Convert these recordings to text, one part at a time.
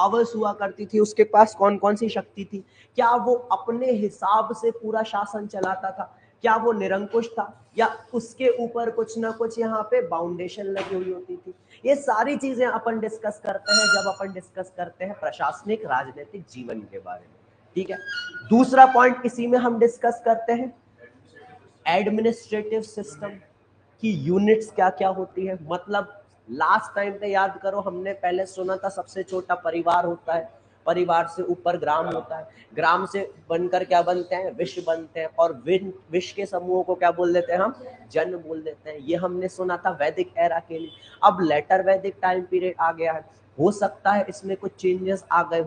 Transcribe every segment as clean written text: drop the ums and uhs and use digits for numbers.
Powers हुआ करती थी, उसके पास कौन कौन सी शक्ति थी, क्या वो अपने हिसाब से पूरा शासन चलाता था, क्या वो निरंकुश था, या उसके ऊपर कुछ ना कुछ यहाँ पे बाउंडेशन लगी हुई होती थी। ये सारी चीजें अपन डिस्कस करते हैं जब अपन डिस्कस करते हैं प्रशासनिक राजनीतिक जीवन के बारे में। ठीक है, दूसरा पॉइंट इसी में हम डिस्कस करते हैं एडमिनिस्ट्रेटिव सिस्टम की यूनिट्स क्या क्या होती है। मतलब लास्ट टाइम पे याद करो, हमने पहले सुना था सबसे छोटा परिवार होता है, परिवार से ऊपर ग्राम होता है, ग्राम से बनकर क्या बनते हैं, विश्व बनते हैं, और विश्व के समूहों को क्या बोल देते हैं हम, जन बोल देते हैं। ये हमने सुना था वैदिक एरा के लिए। अब लेटर वैदिक टाइम पीरियड आ गया है, हो सकता है इसमें कुछ चेंजेस आ गए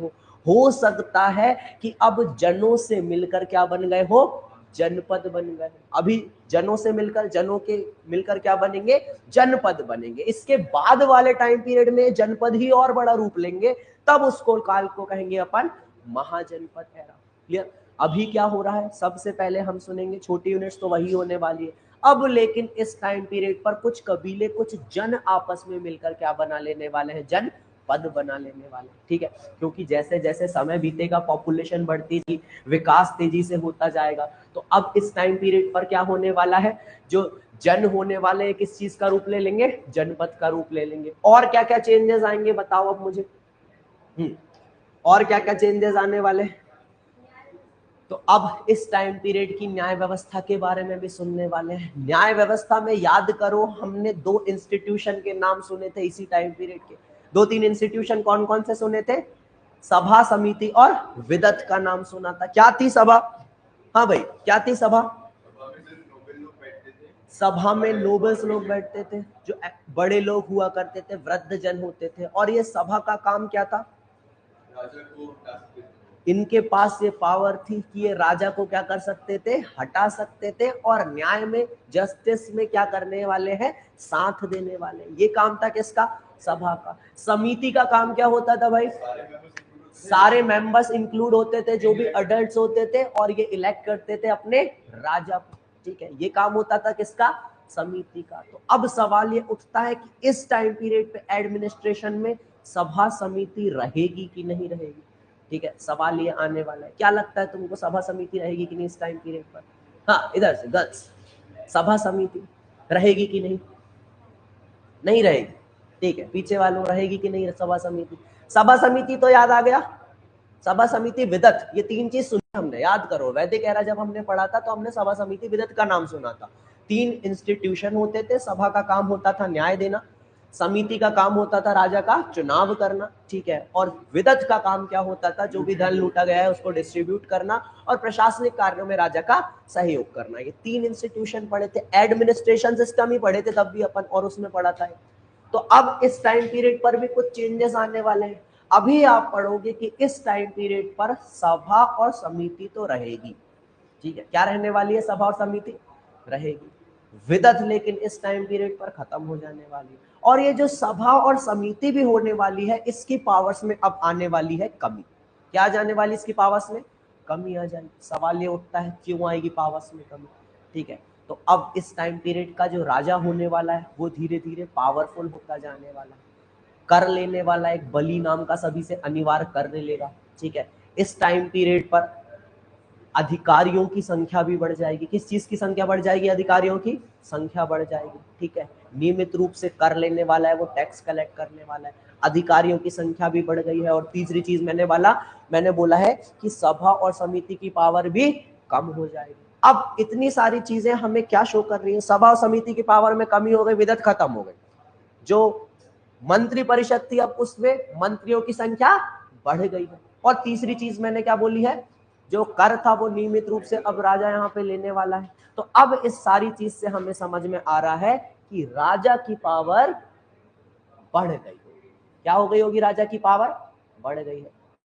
हो सकता है कि अब जनों से मिलकर क्या बन गए हो, जनपद बन गए। अभी जनों से मिलकर, जनों के मिलकर क्या बनेंगे, जनपद बनेंगे। इसके बाद वाले टाइम पीरियड में जनपद ही और बड़ा रूप लेंगे, तब उसको काल को कहेंगे अपन महाजनपद एरा। क्लियर? अभी क्या हो रहा है, सबसे पहले हम सुनेंगे छोटी यूनिट्स तो वही होने वाली है। अब लेकिन इस टाइम पीरियड पर कुछ कबीले, कुछ जन आपस में मिलकर क्या बना लेने वाले हैं, जन पद बना लेने वाले। ठीक है, क्योंकि जैसे जैसे समय बीतेगा, पॉपुलेशन बढ़ती थी, विकास तेजी से होता जाएगा, तो अब इस टाइम पीरियड पर क्या होने वाला है, जो जन होने वाले किस चीज का रूप ले लेंगे, जनपद का रूप ले लेंगे। और क्या क्या चेंजेस आएंगे बताओ अब मुझे। और क्या क्या चेंजेस आने वाले। तो अब इस टाइम पीरियड की न्याय व्यवस्था के बारे में भी सुनने वाले हैं। न्याय व्यवस्था में याद करो, हमने 2 इंस्टीट्यूशन के नाम सुने थे इसी टाइम पीरियड के। 2-3 इंस्टीट्यूशन कौन कौन से सुने थे, सभा, समिति और विदत का नाम सुना था। क्या थी सभा, हाँ भाई क्या थी सभा, सभा में नोबल्स लोग बैठते थे, जो बड़े लोग हुआ करते थे, वृद्ध जन होते थे। और ये सभा का काम क्या था, इनके पास ये पावर थी कि ये राजा को क्या कर सकते थे, हटा सकते थे, और न्याय में, जस्टिस में क्या करने वाले हैं, साथ देने वाले। ये काम था किसका, सभा का। समिति का काम क्या होता था भाई, सारे मेंबर्स इंक्लूड होते थे, जो भी अडल्ट्स होते थे, और ये इलेक्ट करते थे अपने राजा को। ठीक है, ये काम होता था किसका, समिति का। तो अब सवाल ये उठता है कि इस टाइम पीरियड पे एडमिनिस्ट्रेशन में सभा समिति रहेगी कि नहीं रहेगी। ठीक है, सवाल ये आने वाला है, क्या लगता है तुमको, सभा समिति रहेगी कि नहीं इस टाइम पीरियड पर। हाँ, इधर से गर्ल्स, सभा समिति रहेगी कि नहीं, नहीं रहेगी। ठीक है, पीछे वालों, रहेगी कि नहीं सभा समिति। सभा समिति तो याद आ गया, सभा समिति विदत, ये 3 चीज सुनी हमने, याद करो वैदिक एरा जब हमने पढ़ा था तो हमने सभा समिति विदत का नाम सुना था। 3 इंस्टीट्यूशन होते थे, सभा का काम होता था न्याय देना, समिति का काम होता था राजा का चुनाव करना, ठीक है, और विदत का काम क्या होता था, जो भी धन लूटा गया है उसको डिस्ट्रीब्यूट करना, और प्रशासनिक कार्यों में राजा का सहयोग करना। ये 3 इंस्टीट्यूशन पढ़े थे, एडमिनिस्ट्रेशन सिस्टम ही पढ़े थे तब भी अपन, और उसमें पढ़ा था। तो अब इस टाइम पीरियड पर भी कुछ चेंजेस आने वाले हैं। अभी आप पढ़ोगे कि इस टाइम पीरियड पर सभा और समिति तो रहेगी। ठीक है, क्या रहने वाली है, सभा और समिति रहेगी। विदत लेकिन इस टाइम पीरियड पर खत्म हो जाने वाली है। और ये जो सभा और समिति भी होने वाली है, इसकी पावर्स में अब आने वाली है कमी। क्या जाने वाली इसकी पावर्स में, कमी आ जाएगी। सवाल ये उठता है क्यों आएगी पावर्स में कमी। ठीक है, तो अब इस टाइम पीरियड का जो राजा होने वाला है वो धीरे धीरे पावरफुल होता जाने वाला है। कर लेने वाला एक बलि नाम का सभी से अनिवार्य कर लेगा। ठीक है, इस टाइम पीरियड पर अधिकारियों की संख्या भी बढ़ जाएगी। किस चीज की संख्या बढ़ जाएगी, अधिकारियों की संख्या बढ़ जाएगी। ठीक है, नियमित रूप से कर लेने वाला है, वो टैक्स कलेक्ट करने वाला है, अधिकारियों की संख्या भी बढ़ गई है। और तीसरी चीज मैंने बोला है कि सभा और समिति की पावर भी कम हो जाएगी। अब इतनी सारी चीजें हमें क्या शो कर रही है, सभा और समिति की पावर में कमी हो गई, विदत खत्म हो गई। जो मंत्री परिषद थी अब उसमें मंत्रियों की संख्या बढ़ गई है। और तीसरी चीज मैंने क्या बोली है, जो कर था वो नियमित रूप से अब राजा यहाँ पे लेने वाला है। तो अब इस सारी चीज से हमें समझ में आ रहा है कि राजा की पावर बढ़ गई। क्या हो गई होगी, राजा की पावर बढ़ गई है।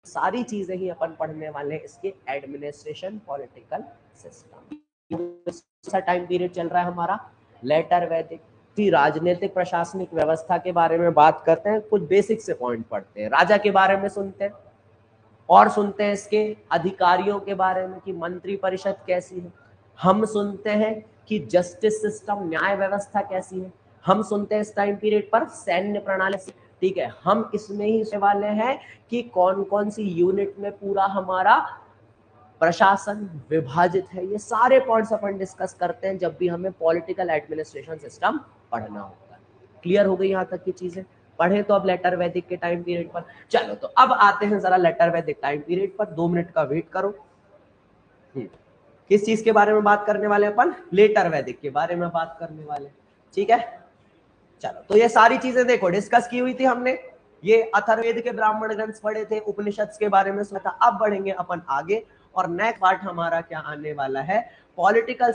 सारी चीजें ही अपन पढ़ने वाले हैं इसके administration political system. Time period चल रहा है हमारा लेटर वैदिक। राजनीतिक प्रशासनिक व्यवस्था के बारे में बात करते हैं, कुछ बेसिक से पॉइंट पढ़ते हैं। राजा के बारे में सुनते हैं और सुनते हैं इसके अधिकारियों के बारे में कि मंत्री परिषद कैसी है। हम सुनते हैं कि जस्टिस सिस्टम, न्याय व्यवस्था कैसी है। हम सुनते हैं इस टाइम पीरियड पर सैन्य प्रणाली, ठीक है, हम इसमें ही से वाले हैं कि कौन कौन सी यूनिट में पूरा हमारा प्रशासन विभाजित है। ये सारे पॉइंट्स अपन डिस्कस करते हैं जब भी हमें पॉलिटिकल एडमिनिस्ट्रेशन सिस्टम पढ़ना होता है। क्लियर हो गई यहाँ तक की चीजें? पढ़े तो अब लेटर वैदिक के टाइम पीरियड पर। चलो तो अब आते हैं जरा लेटर वैदिक टाइम पीरियड पर। 2 मिनट का वेट करो। किस चीज के बारे में बात करने वाले अपन? लेटर वैदिक के बारे में बात करने वाले। ठीक है, चलो तो ये सारी चीजें देखो डिस्कस की हुई थी हमने। ये अथर्ववेद के ब्राह्मण ग्रंथ पढ़े थे, उपनिषद के बारे में सुना था। अब बढ़ेंगे अपन आगे और नेक्स्ट पार्ट हमारा क्या आने वाला है? पॉलिटिकल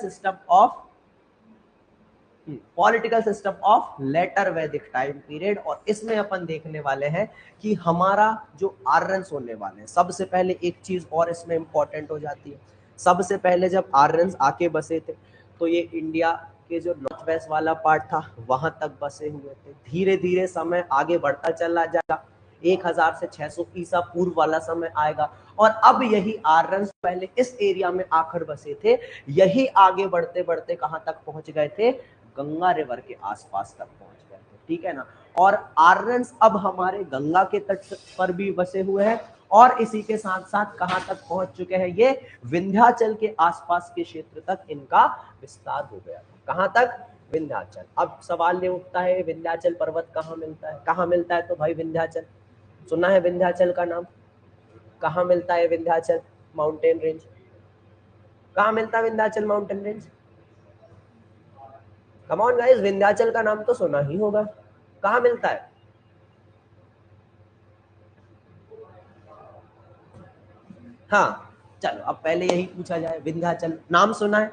सिस्टम ऑफ लेटर वैदिक टाइम पीरियड। और इसमें अपन देखने वाले हैं कि हमारा जो आर्यन्स होने वाले हैं, सबसे पहले एक चीज और इसमें इंपॉर्टेंट हो जाती है। सबसे पहले जब आर्यन्स आके बसे थे तो ये इंडिया के जो नॉर्थ वेस्ट वाला पार्ट था वहां तक बसे हुए थे। धीरे धीरे समय आगे बढ़ता चला जाएगा, 1000 से 600 ईसा पूर्व वाला समय आएगा और अब यही आर्यन्स पहले इस एरिया में आकर बसे थे, यही आगे बढ़ते बढ़ते कहां तक पहुंच गए थे? गंगा रिवर के आसपास तक पहुंच गए थे। ठीक है ना? और आर्यन्स अब हमारे गंगा के तट पर भी बसे हुए हैं और इसी के साथ साथ कहां तक पहुंच चुके हैं? ये विंध्याचल के आसपास के क्षेत्र तक इनका विस्तार हो गया था। कहां तक? विंध्याचल। अब सवाल ये उठता है विंध्याचल पर्वत कहाँ मिलता है? कहाँ मिलता है? तो भाई विंध्याचल सुना है विंध्याचल का नाम? कहाँ मिलता है विंध्याचल माउंटेन रेंज? कहाँ मिलता है Vindhyachal mountain range? Come on guys, Vindhyachal का नाम तो सुना ही होगा। कहाँ मिलता है? हाँ, चलो अब पहले यही पूछा जाए। विंध्याचल नाम सुना है,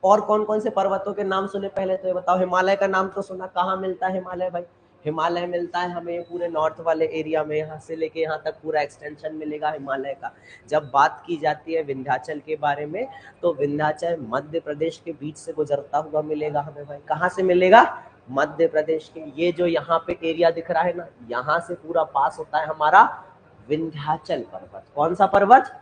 और कौन कौन से पर्वतों के नाम सुने पहले तो ये बताओ। हिमालय का नाम तो सुना, कहाँ मिलता है हिमालय भाई? हिमालय मिलता है हमें पूरे नॉर्थ वाले एरिया में, यहाँ से लेके यहाँ तक पूरा एक्सटेंशन मिलेगा हिमालय का। जब बात की जाती है विंध्याचल के बारे में तो विंध्याचल मध्य प्रदेश के बीच से गुजरता हुआ मिलेगा हमें भाई। कहाँ से मिलेगा? मध्य प्रदेश के। ये जो यहाँ पे एरिया दिख रहा है ना, यहाँ से पूरा पास होता है हमारा विंध्याचल पर्वत। कौन सा पर्वत?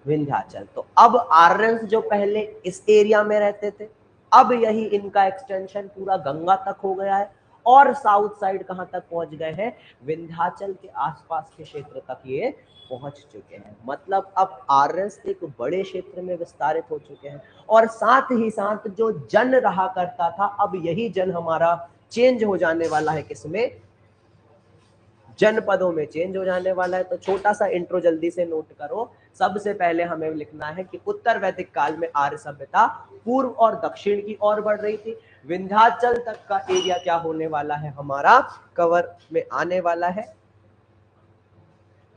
विंध्याचल। तो अब आर्यन्स जो पहले इस एरिया में रहते थे, अब यही इनका एक्सटेंशन पूरा गंगा तक हो गया है और साउथ साइड कहां तक पहुंच गए हैं? विंध्याचल के आसपास के क्षेत्र तक ये पहुंच चुके हैं। मतलब अब आर्यन्स एक बड़े क्षेत्र में विस्तारित हो चुके हैं और साथ ही साथ जो जन रहा करता था, अब यही जन हमारा चेंज हो जाने वाला है। किसमें? जनपदों में चेंज हो जाने वाला है। तो छोटा सा इंट्रो जल्दी से नोट करो। सबसे पहले हमें लिखना है कि उत्तर वैदिक काल में आर्य सभ्यता पूर्व और दक्षिण की ओर बढ़ रही थी। विंध्याचल तक का एरिया क्या होने वाला है? हमारा कवर में आने वाला है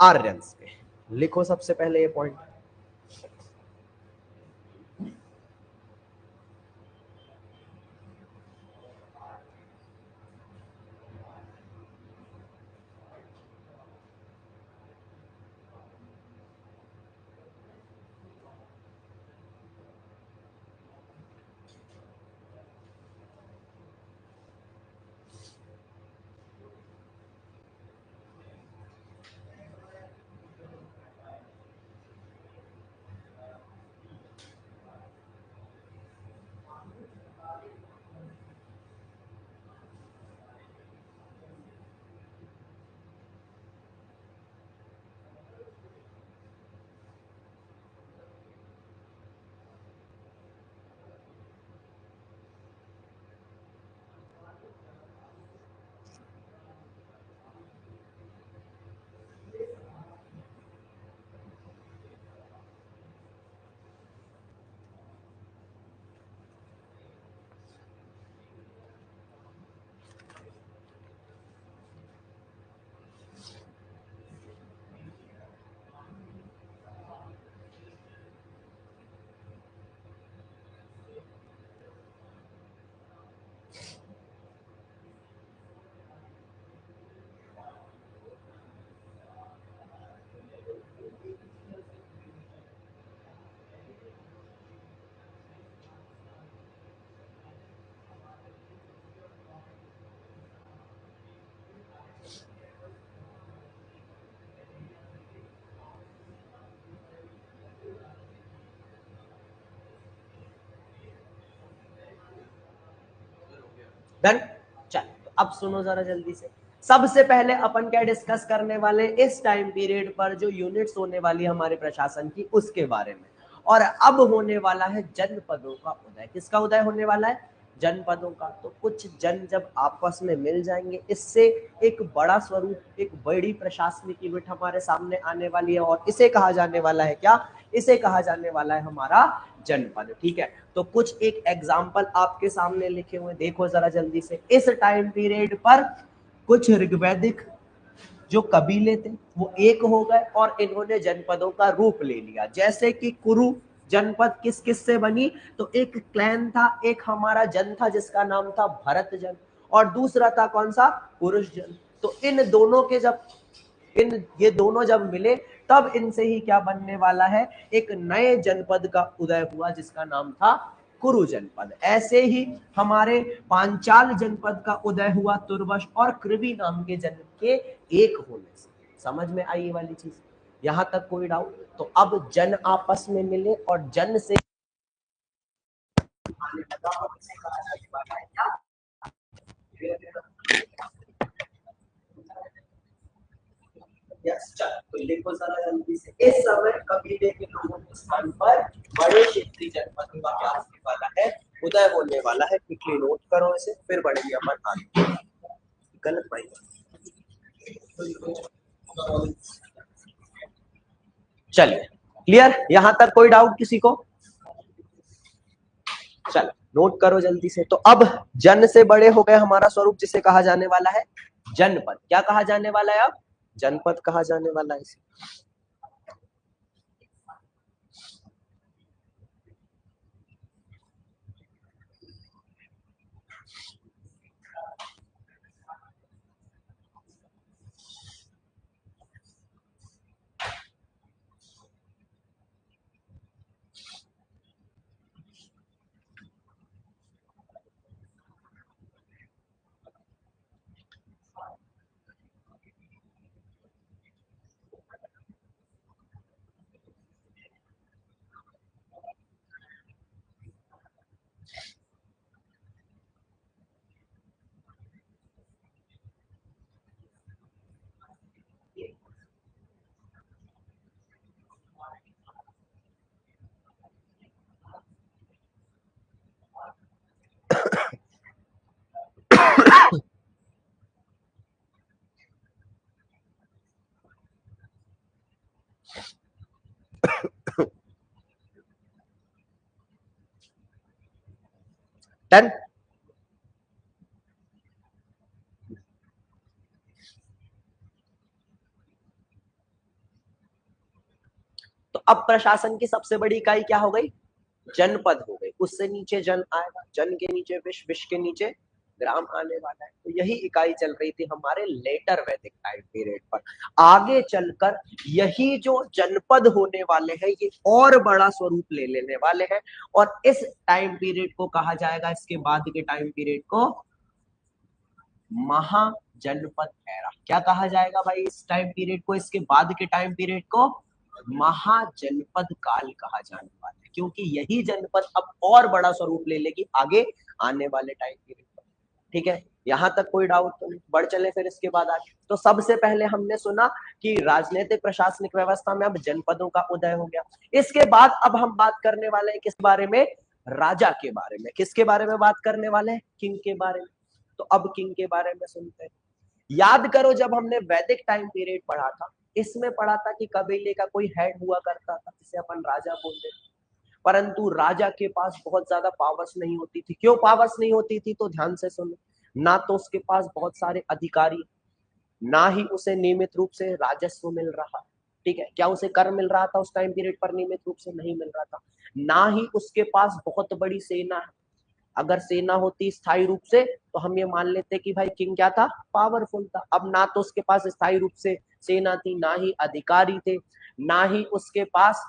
आर्यंस के। लिखो सबसे पहले ये पॉइंट। डन। चल तो अब सुनो जरा जल्दी से। सबसे पहले अपन क्या डिस्कस करने वाले इस टाइम पीरियड पर जो यूनिट्स होने वाली हमारे प्रशासन की उसके बारे में। और अब होने वाला है जनपदों का उदय। किसका उदय होने वाला है? जनपदों का। तो कुछ जन जब आपस में मिल जाएंगे, इससे एक बड़ा स्वरूप, एक बड़ी प्रशासनिक यूनिट हमारे सामने आने वाली है और इसे कहा जाने वाला है क्या? इसे कहा जाने वाला है हमारा जनपद। ठीक है, तो कुछ एक एग्जाम्पल आपके सामने लिखे हुए देखो जरा जल्दी से। इस टाइम पीरियड पर कुछ ऋग्वैदिक जो कबीले थे वो एक हो गए और इन्होंने जनपदों का रूप ले लिया। जैसे कि कुरु जनपद किस किस से बनी? तो एक क्लैन था, एक हमारा जन था जिसका नाम था भरत जन, और दूसरा था कौन सा? पुरुष जन। तो इन दोनों के जब ये दोनों जब मिले तब इनसे ही क्या बनने वाला है? एक नए जनपद का उदय हुआ जिसका नाम था कुरु जनपद। ऐसे ही हमारे पांचाल जनपद का उदय हुआ तुर्वश और कृवि नाम के जन के एक होने से। समझ में आई ये वाली चीज? यहां तक कोई डाउट? तो अब जन आपस में मिले और जन से आने लगा और इसे कहा जाने वाला है क्या? तो लिखो जरा जल्दी से। इस समय कबीले के लोगों के स्थान पर बड़े क्षेत्रीय जनपद का क्या होने वाला है? उदय होने वाला है। क्विकली नोट करो इसे, फिर बढ़ेंगे अपन आगे। गलत भाई, चलिए क्लियर? यहां तक कोई डाउट किसी को? चलो नोट करो जल्दी से। तो अब जन से बड़े हो गए हमारा स्वरूप जिसे कहा जाने वाला है जनपद। क्या कहा जाने वाला है? अब जनपद कहा जाने वाला है इसे। डन? तो अब प्रशासन की सबसे बड़ी इकाई क्या हो गई? जनपद हो गई। उससे नीचे जन आएगा, जन के नीचे विश्व, विश्व के नीचे ग्राम आने वाला है। तो यही इकाई चल रही थी हमारे लेटर वैदिक टाइम पीरियड पर। आगे चलकर यही जो जनपद होने वाले हैं ये और बड़ा स्वरूप ले लेने वाले हैं और इस टाइम पीरियड को कहा जाएगा, इसके बाद के टाइम पीरियड को महाजनपद एरा। क्या कहा जाएगा भाई इस टाइम पीरियड को? इसके बाद के टाइम पीरियड को महाजनपद काल कहा जाने वाला है, क्योंकि यही जनपद अब और बड़ा स्वरूप ले लेगी आगे आने वाले टाइम पीरियड पर। ठीक है, यहां तक कोई डाउट तो नहीं? बढ़ चले फिर इसके बाद आगे। तो सबसे पहले हमने सुना कि राजनीतिक प्रशासनिक व्यवस्था में अब जनपदों का उदय हो गया। इसके बाद अब हम बात करने वाले हैं किस बारे में? राजा के बारे में। किसके बारे में बात करने वाले हैं? किंग के बारे में। तो अब किंग के बारे में सुनते हैं। याद करो जब हमने वैदिक टाइम पीरियड पढ़ा था, इसमें पढ़ा था कि कबीले का कोई हेड हुआ करता था जिसे अपन राजा बोलते थे, परंतु राजा के पास बहुत ज्यादा पावर्स नहीं होती थी। क्यों पावर्स नहीं होती थी? तो ध्यान से सुनो। ना तो उसके पास बहुत सारे अधिकारी, ना ही उसे नियमित रूप से राजस्व मिल रहा। ठीक है, क्या उसे कर मिल रहा था उस टाइम पीरियड पर? नियमित रूप से नहीं मिल रहा था। ना ही उसके पास बहुत बड़ी सेना है। अगर सेना होती स्थायी रूप से तो हम ये मान लेते कि भाई किंग क्या था? पावरफुल था। अब ना तो उसके पास स्थायी रूप से सेना थी, ना ही अधिकारी थे, ना ही उसके पास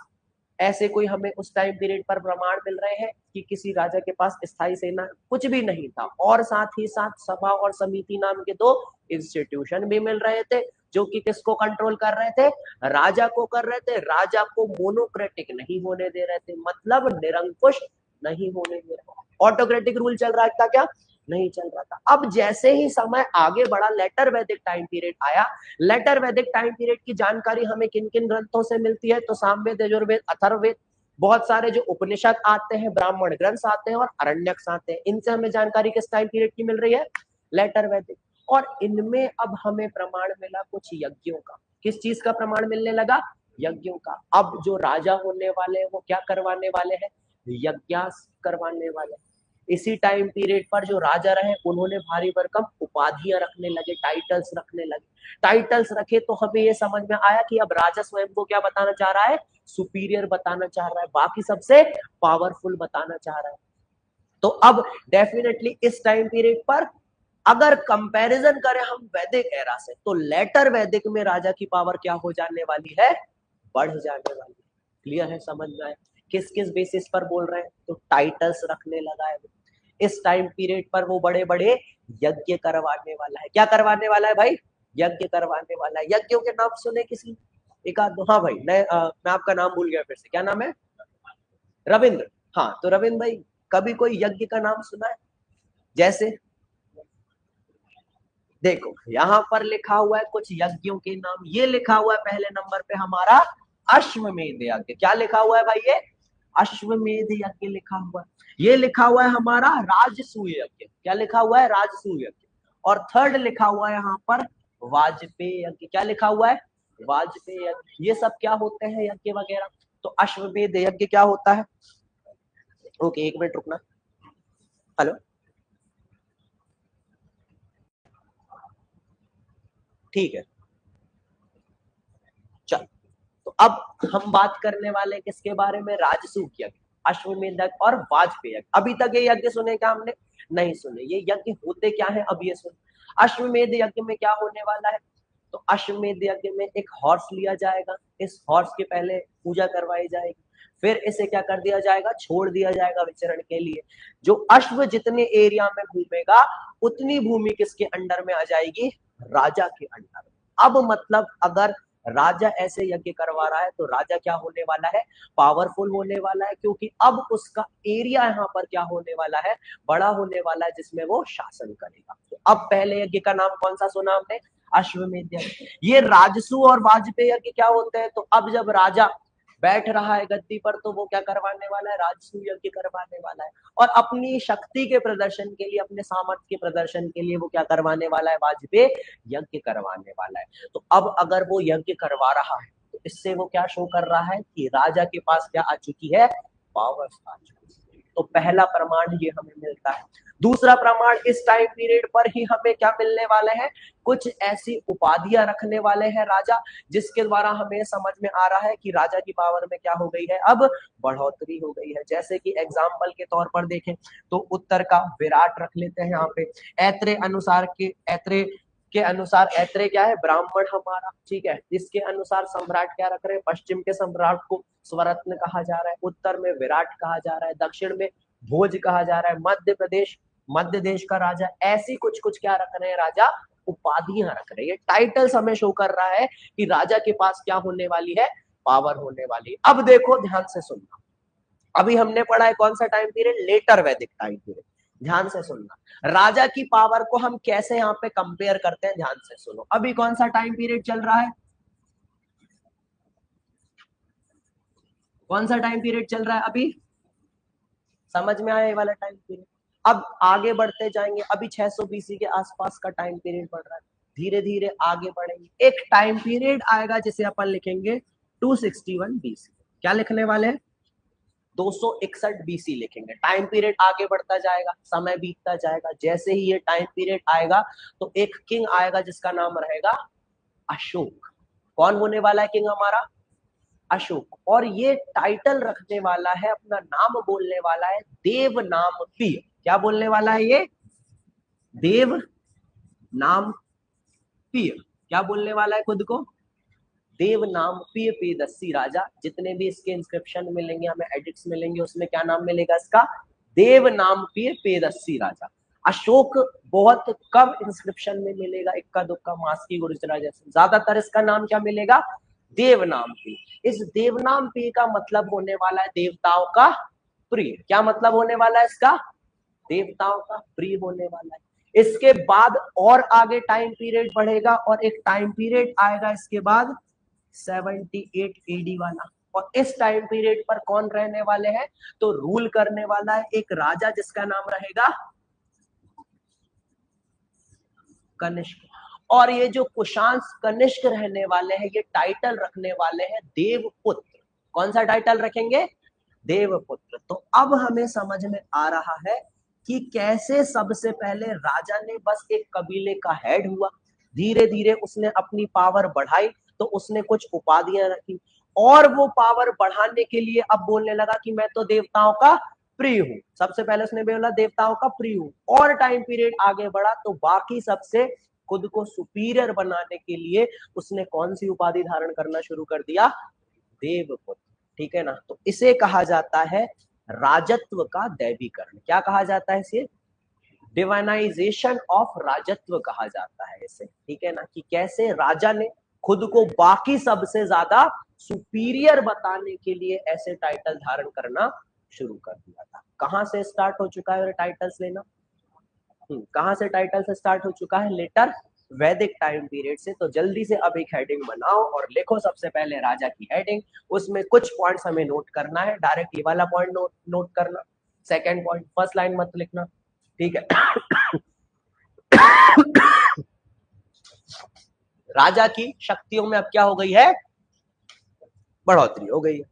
ऐसे कोई हमें उस टाइम पीरियड पर प्रमाण मिल रहे हैं कि किसी राजा के पास स्थायी सेना, कुछ भी नहीं था। और साथ ही साथ सभा और समिति नाम के दो इंस्टीट्यूशन भी मिल रहे थे जो कि किसको कंट्रोल कर रहे थे? राजा को कर रहे थे। राजा को मोनोक्रेटिक नहीं होने दे रहे थे, मतलब निरंकुश नहीं होने दे रहे। ऑटोक्रेटिक रूल चल रहा था क्या? नहीं चल रहा था। अब जैसे ही समय आगे बढ़ा, लेटर वैदिक टाइम पीरियड आया। लेटर वैदिक टाइम पीरियड की जानकारी हमें किन किन ग्रंथों से मिलती है? तो सामवेद, यजुर्वेद, अथर्ववेद, बहुत सारे जो उपनिषद आते हैं, ब्राह्मण ग्रंथ आते हैं और अरण्यक आते हैं, इनसे हमें जानकारी किस टाइम पीरियड की मिल रही है? लेटर वैदिक। और इनमें अब हमें प्रमाण मिला कुछ यज्ञों का। किस चीज का प्रमाण मिलने लगा? यज्ञों का। अब जो राजा होने वाले हैं वो क्या करवाने वाले हैं? यज्ञास करवाने वाले। इसी टाइम पीरियड पर जो राजा रहे उन्होंने भारी भरकम उपाधियां रखने लगे, टाइटल्स रखने लगे। टाइटल्स रखे तो हमें ये समझ में आया कि अब राजा स्वयं को क्या बताना चाह रहा है? सुपीरियर बताना चाह रहा है, बाकी सबसे पावरफुल बताना चाह रहा है। तो अब डेफिनेटली इस टाइम पीरियड पर अगर कंपैरिजन करें हम वैदिक एरा से, तो लेटर वैदिक में राजा की पावर क्या हो जाने वाली है? बढ़ जाने वाली है। क्लियर है? समझ में आए? किस किस बेसिस पर बोल रहे हैं? तो टाइटल्स रखने लगा है। इस टाइम पीरियड पर वो बड़े बड़े यज्ञ करवाने वाला है। क्या करवाने वाला है भाई? यज्ञ करवाने वाला है। यज्ञों के नाम सुने किसी? एक आध दो। हाँ भाई, मैं आपका नाम भूल गया फिर से, क्या नाम है? रविंद्र। हाँ, तो रविंद्र भाई, कभी कोई यज्ञ का नाम सुना है? जैसे देखो यहाँ पर लिखा हुआ है कुछ यज्ञों के नाम। ये लिखा हुआ है पहले नंबर पे हमारा अश्वमेध यज्ञ। क्या लिखा हुआ है भाई? ये अश्वमेध यज्ञ लिखा हुआ है। ये लिखा हुआ है हमारा राजसूय यज्ञ। क्या लिखा हुआ है? राजसूय यज्ञ। और थर्ड लिखा हुआ है यहाँ पर वाजपेय यज्ञ। क्या लिखा हुआ है? वाजपेय यज्ञ। ये सब क्या होते हैं यज्ञ वगैरह? तो अश्वमेध यज्ञ क्या होता है? ओके, एक मिनट रुकना। हेलो, ठीक है, चल। तो अब हम बात करने वाले किसके बारे में? राजसूय यज्ञ, अश्वमेध यज्ञ और वाजपेय यज्ञ। अभी तक ये यज्ञ सुने क्या हमने? नहीं सुने। ये यज्ञ होते क्या है अब ये सुन। अश्वमेध यज्ञ में क्या होने वाला है? तो अश्वमेध यज्ञ में एक हॉर्स लिया जाएगा। इस हॉर्स के पहले पूजा करवाई जाएगी, फिर इसे क्या कर दिया जाएगा? छोड़ दिया जाएगा विचरण के लिए। जो अश्व जितने एरिया में घूमेगा उतनी भूमि किसके अंडर में आ जाएगी? राजा के अंडर। अब मतलब अगर राजा ऐसे यज्ञ करवा रहा है तो राजा क्या होने वाला है? पावरफुल होने वाला है, क्योंकि अब उसका एरिया यहाँ पर क्या होने वाला है? बड़ा होने वाला है, जिसमें वो शासन करेगा। तो अब पहले यज्ञ का नाम कौन सा सुना हमने? अश्वमेध यज्ञ। ये राजसूय और वाजपेय यज्ञ क्या होते हैं? तो अब जब राजा बैठ रहा है गद्दी पर तो वो क्या करवाने वाला है? राजसूय यज्ञ करवाने वाला है। और अपनी शक्ति के प्रदर्शन के लिए, अपने सामर्थ्य के प्रदर्शन के लिए वो क्या करवाने वाला है? वाजपेय यज्ञ करवाने वाला है। तो अब अगर वो यज्ञ करवा रहा है तो इससे वो क्या शो कर रहा है? कि राजा के पास क्या आ चुकी है? पावर आ चुकी है। तो पहला प्रमाण ये हमें मिलता है। दूसरा प्रमाण, इस टाइम पीरियड पर ही हमें क्या मिलने वाले हैं? कुछ ऐसी उपाधियां रखने वाले हैं राजा, जिसके द्वारा हमें समझ में आ रहा है कि राजा की पावर में क्या हो गई है? अब बढ़ोतरी हो गई है। जैसे कि एग्जाम्पल के तौर पर देखें तो उत्तर का विराट रख लेते हैं यहाँ पे। ऐत्रेय अनुसार के ऐत्रेय के अनुसार ऐत्रेय क्या है? ब्राह्मण हमारा, ठीक है। इसके अनुसार सम्राट क्या रख रहे हैं? पश्चिम के सम्राट को स्वरत्न कहा जा रहा है, उत्तर में विराट कहा जा रहा है, दक्षिण में भोज कहा जा रहा है, मध्य प्रदेश, मध्य देश का राजा। ऐसी कुछ कुछ क्या रख रहे हैं राजा? उपाधियां रख रहे हैं। ये टाइटल्स हमें शो कर रहा है कि राजा के पास क्या होने वाली है? पावर होने वाली है। अब देखो ध्यान से सुनना, अभी हमने पढ़ा है कौन सा टाइम पीरियड? लेटर वैदिक टाइम पीरियड। ध्यान से सुनना, राजा की पावर को हम कैसे यहाँ पे कंपेयर करते हैं, ध्यान से सुनो। अभी कौन सा टाइम पीरियड चल रहा है? कौन सा टाइम पीरियड चल रहा है अभी? समझ में आया ये वाला टाइम पीरियड? अब आगे बढ़ते जाएंगे। अभी 600 बीसी के आसपास का टाइम पीरियड बढ़ रहा है। धीरे धीरे आगे बढ़ेंगे। एक टाइम पीरियड आएगा जिसे अपन लिखेंगे 261 बीसी। क्या लिखने वाले हैं? 261 बीसी लिखेंगे। टाइम पीरियड आगे बढ़ता जाएगा, समय बीतता जाएगा। जैसे ही ये टाइम पीरियड आएगा तो एक किंग आएगा जिसका नाम रहेगा अशोक। कौन होने वाला है किंग हमारा? अशोक। और ये टाइटल रखने वाला है, अपना नाम बोलने वाला है देव नाम प्रिय। क्या बोलने वाला है ये? देव नाम प्रिय। क्या बोलने वाला है खुद को? देव नाम प्रिय पेदस्सी राजा। जितने भी इसके इंस्क्रिप्शन मिलेंगे, हमें एडिट्स मिलेंगे, उसमें क्या नाम मिलेगा इसका? देव नाम प्रिय पेदस्सी राजा। अशोक बहुत कम इंस्क्रिप्शन में मिलेगा, इक्का दुक्का, मास्की गुर्जरा जैसे। ज्यादातर इसका नाम क्या मिलेगा? देवनाम प्रिय। इस देवनाम प्रिय का मतलब होने वाला है देवताओं का प्रिय। क्या मतलब होने वाला है इसका? देवताओं का प्रिय होने वाला है। इसके बाद और आगे टाइम पीरियड बढ़ेगा और एक टाइम पीरियड आएगा इसके बाद 78 एडी वाला, और इस टाइम पीरियड पर कौन रहने वाले हैं, तो रूल करने वाला है एक राजा जिसका नाम रहेगा कनिष्क। और ये जो कुशांश कनिष्क रहने वाले हैं, ये टाइटल रखने वाले हैं देवपुत्र। कौन सा टाइटल रखेंगे, देवपुत्र। तो अब हमें समझ में आ रहा है कि कैसे सबसे पहले राजा ने बस एक कबीले का हेड हुआ, धीरे धीरे उसने अपनी पावर बढ़ाई, तो उसने कुछ उपाधियां रखी, और वो पावर बढ़ाने के लिए अब बोलने लगा कि मैं तो देवताओं का प्रिय हूं। सबसे पहले उसने बोला देवताओं का प्रिय हूं, और टाइम पीरियड आगे बढ़ा तो बाकी सबसे खुद को सुपीरियर बनाने के लिए उसने कौन सी उपाधि धारण करना शुरू कर दिया, देवपुत्र। ठीक है ना, तो इसे कहा जाता है राजत्व का दैवीकरण। क्या कहा जाता है इसे, डिवाइनाइजेशन ऑफ राजत्व कहा जाता है इसे। ठीक है ना, कि कैसे राजा ने खुद को बाकी सबसे ज्यादा सुपीरियर बताने के लिए ऐसे टाइटल धारण करना शुरू कर दिया था। कहां से स्टार्ट हो चुका है टाइटल्स लेना, कहां से टाइटल से स्टार्ट हो चुका है, लेटर वैदिक टाइम पीरियड से। तो जल्दी से अब एक हेडिंग बनाओ और लिखो सबसे पहले राजा की हेडिंग, उसमें कुछ पॉइंट्स हमें नोट करना है। डायरेक्ट ये वाला पॉइंट नोट करना, सेकंड पॉइंट, फर्स्ट लाइन मत लिखना। ठीक है राजा की शक्तियों में अब क्या हो गई है, बढ़ोतरी हो गई है।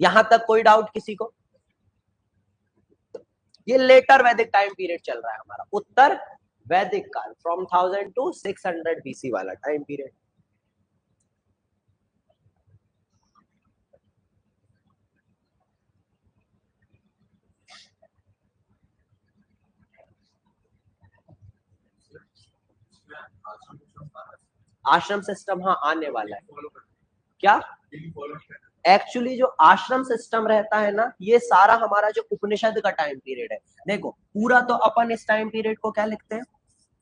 यहां तक कोई डाउट किसी को, ये लेटर वैदिक टाइम पीरियड चल रहा है हमारा, उत्तर वैदिक काल, फ्रॉम 1000 टू 600 बीसी वाला टाइम पीरियड। आश्रम सिस्टम हाँ आने वाला है। क्या एक्चुअली जो आश्रम सिस्टम रहता है ना, ये सारा हमारा जो उपनिषद का टाइम पीरियड है। देखो पूरा तो अपन इस टाइम पीरियड को क्या लिखते हैं,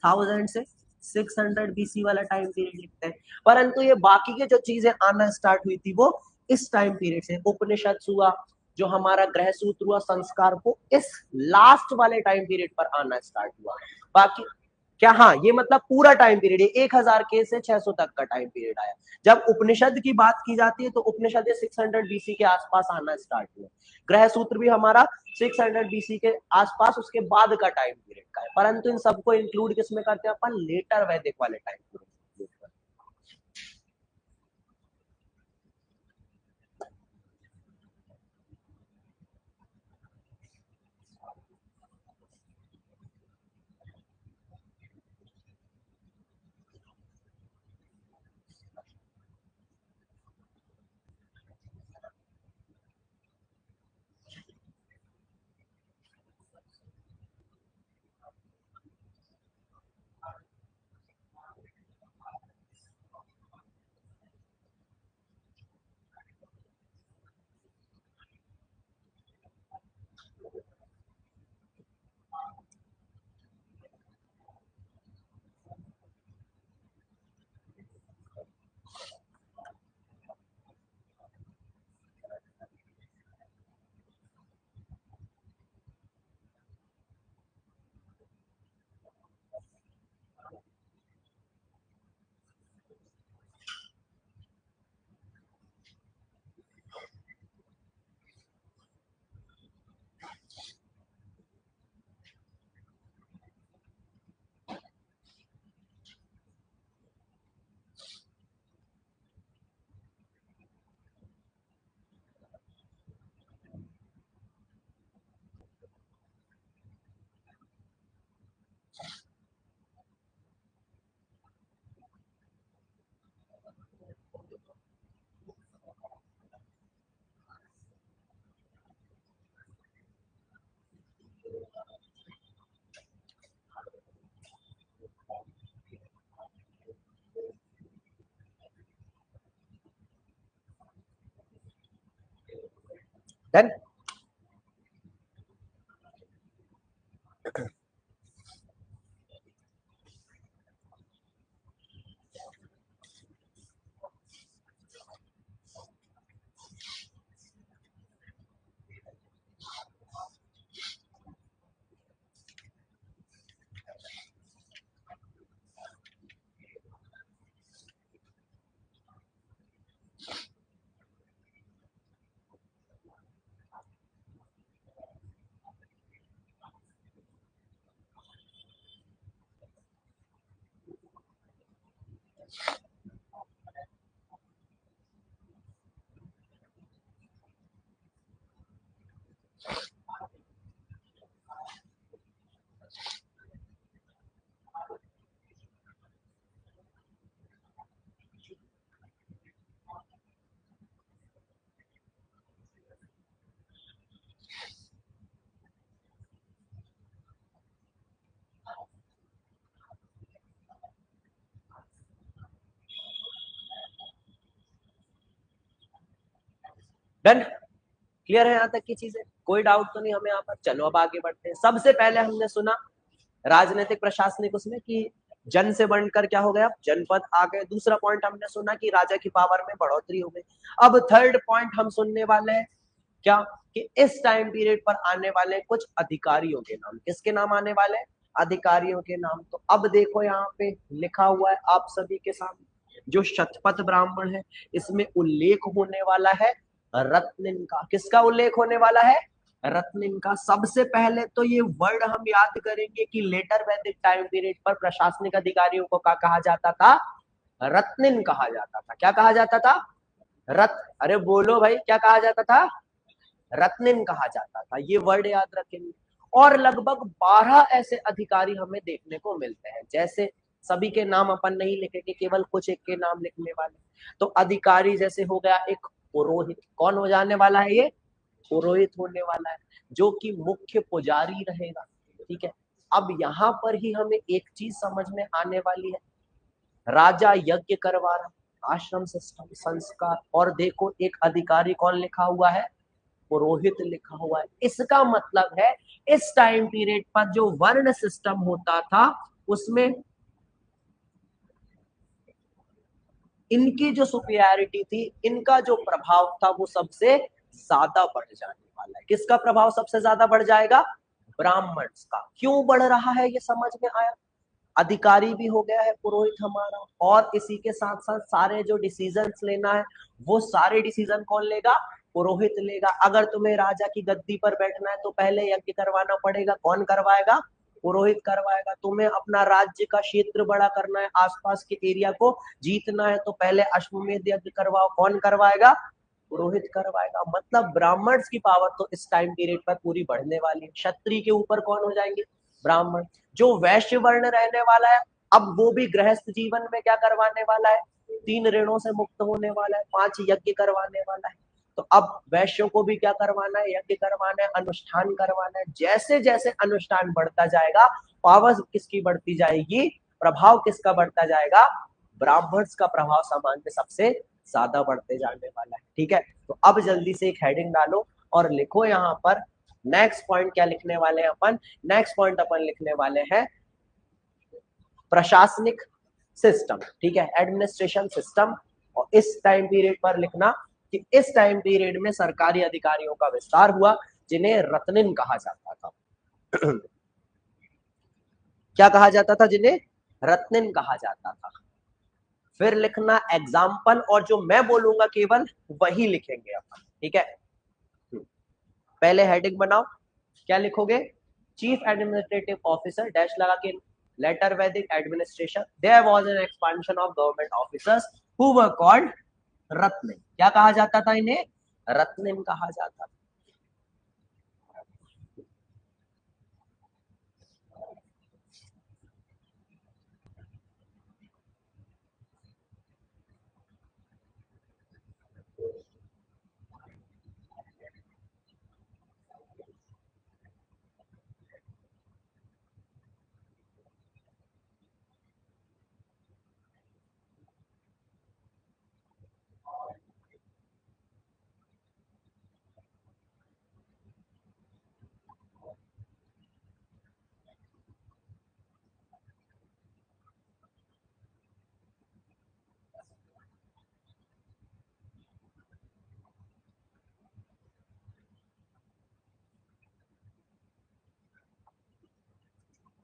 1000 से 600 बीसी वाला टाइम पीरियड लिखते हैं, परंतु ये बाकी के जो चीजें आना स्टार्ट हुई थी वो इस टाइम पीरियड से, उपनिषद हुआ, जो हमारा ग्रह सूत्र हुआ, संस्कार को इस लास्ट वाले टाइम पीरियड पर आना स्टार्ट हुआ। बाकी क्या, हाँ ये मतलब पूरा टाइम पीरियड है, 1000 के से 600 तक का टाइम पीरियड आया। जब उपनिषद की बात की जाती है तो उपनिषद 600 बीसी के आसपास आना स्टार्ट हुआ। ग्रह सूत्र भी हमारा 600 बीसी के आसपास उसके बाद का टाइम पीरियड का है, परंतु इन सबको इंक्लूड किसमें करते हैं अपन, लेटर वैदिक वाले time period. Done. Done, clear है यहाँ तक की चीजें, कोई डाउट तो नहीं हमें यहाँ पर। चलो अब आगे बढ़ते हैं। सबसे पहले हमने सुना राजनीतिक प्रशासनिक उसमें कि जन से बनकर क्या हो गया, जनपद आ गए। दूसरा पॉइंट हमने सुना कि राजा की पावर में बढ़ोतरी हो गई। अब थर्ड पॉइंट हम सुनने वाले हैं क्या, कि इस टाइम पीरियड पर आने वाले कुछ अधिकारियों के नाम। किसके नाम आने वाले, अधिकारियों के नाम। तो अब देखो यहाँ पे लिखा हुआ है आप सभी के सामने, जो शतपथ ब्राह्मण है इसमें उल्लेख होने वाला है रत्निन का। किसका उल्लेख होने वाला है, रत्निन का। सबसे पहले तो ये वर्ड हम याद करेंगे कि लेटर वैदिक टाइम पीरियड पर प्रशासनिक अधिकारियों को क्या कहा जाता था, रत्निन कहा जाता था। क्या कहा जाता था, अरे बोलो भाई, क्या कहा जाता था, रत्निन कहा जाता था। ये वर्ड याद रखेंगे। और लगभग 12 ऐसे अधिकारी हमें देखने को मिलते हैं। जैसे सभी के नाम अपन नहीं लिखेंगे, केवल कुछ एक के नाम लिखने वाले। तो अधिकारी जैसे हो गया एक पुरोहित, कौन हो जाने वाला है ये, पुरोहित होने वाला है, जो कि मुख्य पुजारी रहेगा। ठीक है, अब यहां पर ही हमें एक चीज समझ में आने वाली है, राजा यज्ञ करवा रहा, आश्रम सिस्टम संस्कार, और देखो एक अधिकारी कौन लिखा हुआ है, पुरोहित लिखा हुआ है। इसका मतलब है इस टाइम पीरियड पर जो वर्ण सिस्टम होता था उसमें इनकी जो सुपीरियरिटी थी, इनका जो प्रभाव था वो सबसे ज्यादा बढ़ जाने वाला है। किसका प्रभाव सबसे ज्यादा बढ़ जाएगा, ब्राह्मण्स का। क्यों बढ़ रहा है ये समझ में आया, अधिकारी भी हो गया है पुरोहित हमारा, और इसी के साथ साथ सारे जो डिसीजंस लेना है वो सारे डिसीजन कौन लेगा, पुरोहित लेगा। अगर तुम्हें राजा की गद्दी पर बैठना है तो पहले यज्ञ करवाना पड़ेगा, कौन करवाएगा, पुरोहित करवाएगा। तुम्हें अपना राज्य का क्षेत्र बड़ा करना है, आसपास के एरिया को जीतना है, तो पहले अश्वमेध यज्ञ करवाओ, कौन करवाएगा, पुरोहित करवाएगा। मतलब ब्राह्मण्स की पावर तो इस टाइम पीरियड पर पूरी बढ़ने वाली है। क्षत्रिय के ऊपर कौन हो जाएंगे, ब्राह्मण। जो वैश्य वर्ण रहने वाला है, अब वो भी गृहस्थ जीवन में क्या करवाने वाला है, 3 ऋणों से मुक्त होने वाला है, 5 यज्ञ करवाने वाला है। तो अब वैश्यों को भी क्या करवाना है, यज्ञ करवाना है, अनुष्ठान करवाना है। जैसे जैसे अनुष्ठान बढ़ता जाएगा, पावर किसकी बढ़ती जाएगी, प्रभाव किसका बढ़ता जाएगा, ब्राह्मण्स का प्रभाव समाज में सबसे ज्यादा बढ़ते जाने वाला है। ठीक है, तो अब जल्दी से एक हेडिंग डालो और लिखो यहाँ पर नेक्स्ट पॉइंट क्या लिखने वाले हैं अपन, नेक्स्ट पॉइंट अपन लिखने वाले हैं प्रशासनिक सिस्टम। ठीक है, एडमिनिस्ट्रेशन सिस्टम। और इस टाइम पीरियड पर लिखना कि इस टाइम पीरियड में सरकारी अधिकारियों का विस्तार हुआ, जिन्हें रत्निन कहा जाता था। क्या कहा जाता था, जिन्हें रत्निन कहा जाता था। फिर लिखना एग्जाम्पल, और जो मैं बोलूंगा केवल वही लिखेंगे अपन। ठीक है, पहले हेडिंग बनाओ, क्या लिखोगे, चीफ एडमिनिस्ट्रेटिव ऑफिसर डैश लगा के, later Vedic administration, there was an expansion of government officers who were called ratnin. क्या कहा जाता था इन्हें, रत्निन कहा जाता था।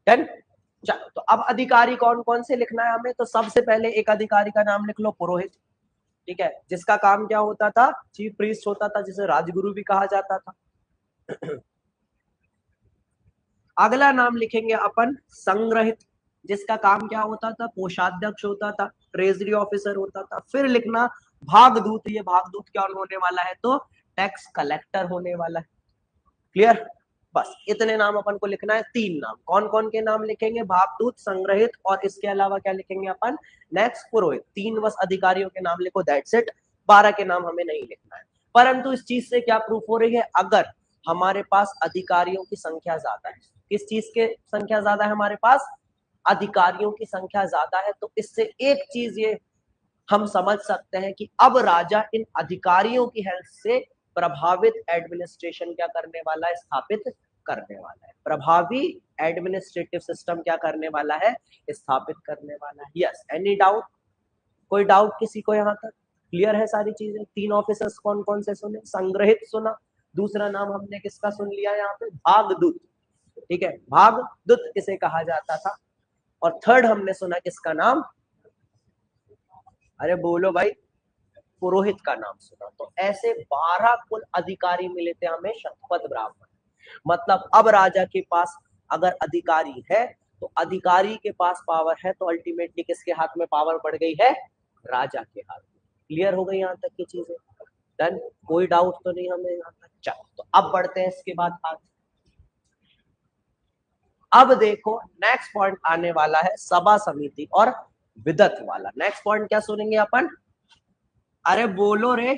डन, चलो तो अब अधिकारी कौन कौन से लिखना है हमें। तो सबसे पहले एक अधिकारी का नाम लिख लो, पुरोहित। ठीक है, जिसका काम क्या होता था, चीफ प्रीस्ट होता था, जिसे राजगुरु भी कहा जाता था। अगला नाम लिखेंगे अपन संग्रहित, जिसका काम क्या होता था, कोषाध्यक्ष होता था, ट्रेजरी ऑफिसर होता था। फिर लिखना भागदूत, ये भागदूत क्या होने वाला है, तो टैक्स कलेक्टर होने वाला है। क्लियर, बस इतने नाम अपन को लिखना है। 3 नाम, कौन कौन के नाम लिखेंगे, भागदूत, संग्रहित, और इसके अलावा क्या लिखेंगे अपन, नेक्स्ट पुरोहित। 3 बस अधिकारियों के नाम लिखो, दैट्स इट। 12 के नाम हमें नहीं लिखना है। परंतु इस चीज से क्या प्रूफ हो रही है, अगर हमारे पास अधिकारियों की संख्या ज्यादा है, किस चीज के संख्या ज्यादा है हमारे पास, अधिकारियों की संख्या ज्यादा है, तो इससे एक चीज ये हम समझ सकते हैं कि अब राजा इन अधिकारियों की हेल्प से प्रभावित एडमिनिस्ट्रेशन क्या करने वाला है, स्थापित करने वाला है। प्रभावी एडमिनिस्ट्रेटिव सिस्टम क्या करने वाला है, स्थापित करने वाला है। Yes, any doubt? कोई डाउट किसी को? यहाँ तक क्लियर है सारी चीजें? 3 ऑफिसर्स कौन कौन से सुने? संग्रहित सुना, दूसरा नाम हमने किसका सुन लिया यहाँ पे, भागदूत। ठीक है, भागदूत किसे कहा जाता था, और थर्ड हमने सुना किसका नाम, अरे बोलो भाई, पुरोहित का नाम सुना। तो ऐसे 12 कुल अधिकारी मिले थे हमें शतपथ ब्राह्मण। मतलब अब राजा के पास अगर अधिकारी है तो अधिकारी के पास पावर है, तो अल्टीमेटली किसके हाथ में पावर बढ़ गई है, राजा के हाथ में। क्लियर हो गई यहाँ तक की चीजें? डन? कोई डाउट तो नहीं हमें यहाँ तक? चलो, तो अब बढ़ते हैं इसके बाद आगे। अब देखो नेक्स्ट पॉइंट आने वाला है सभा समिति और विदत वाला। नेक्स्ट पॉइंट क्या सुनेंगे अपन, अरे बोलो रे,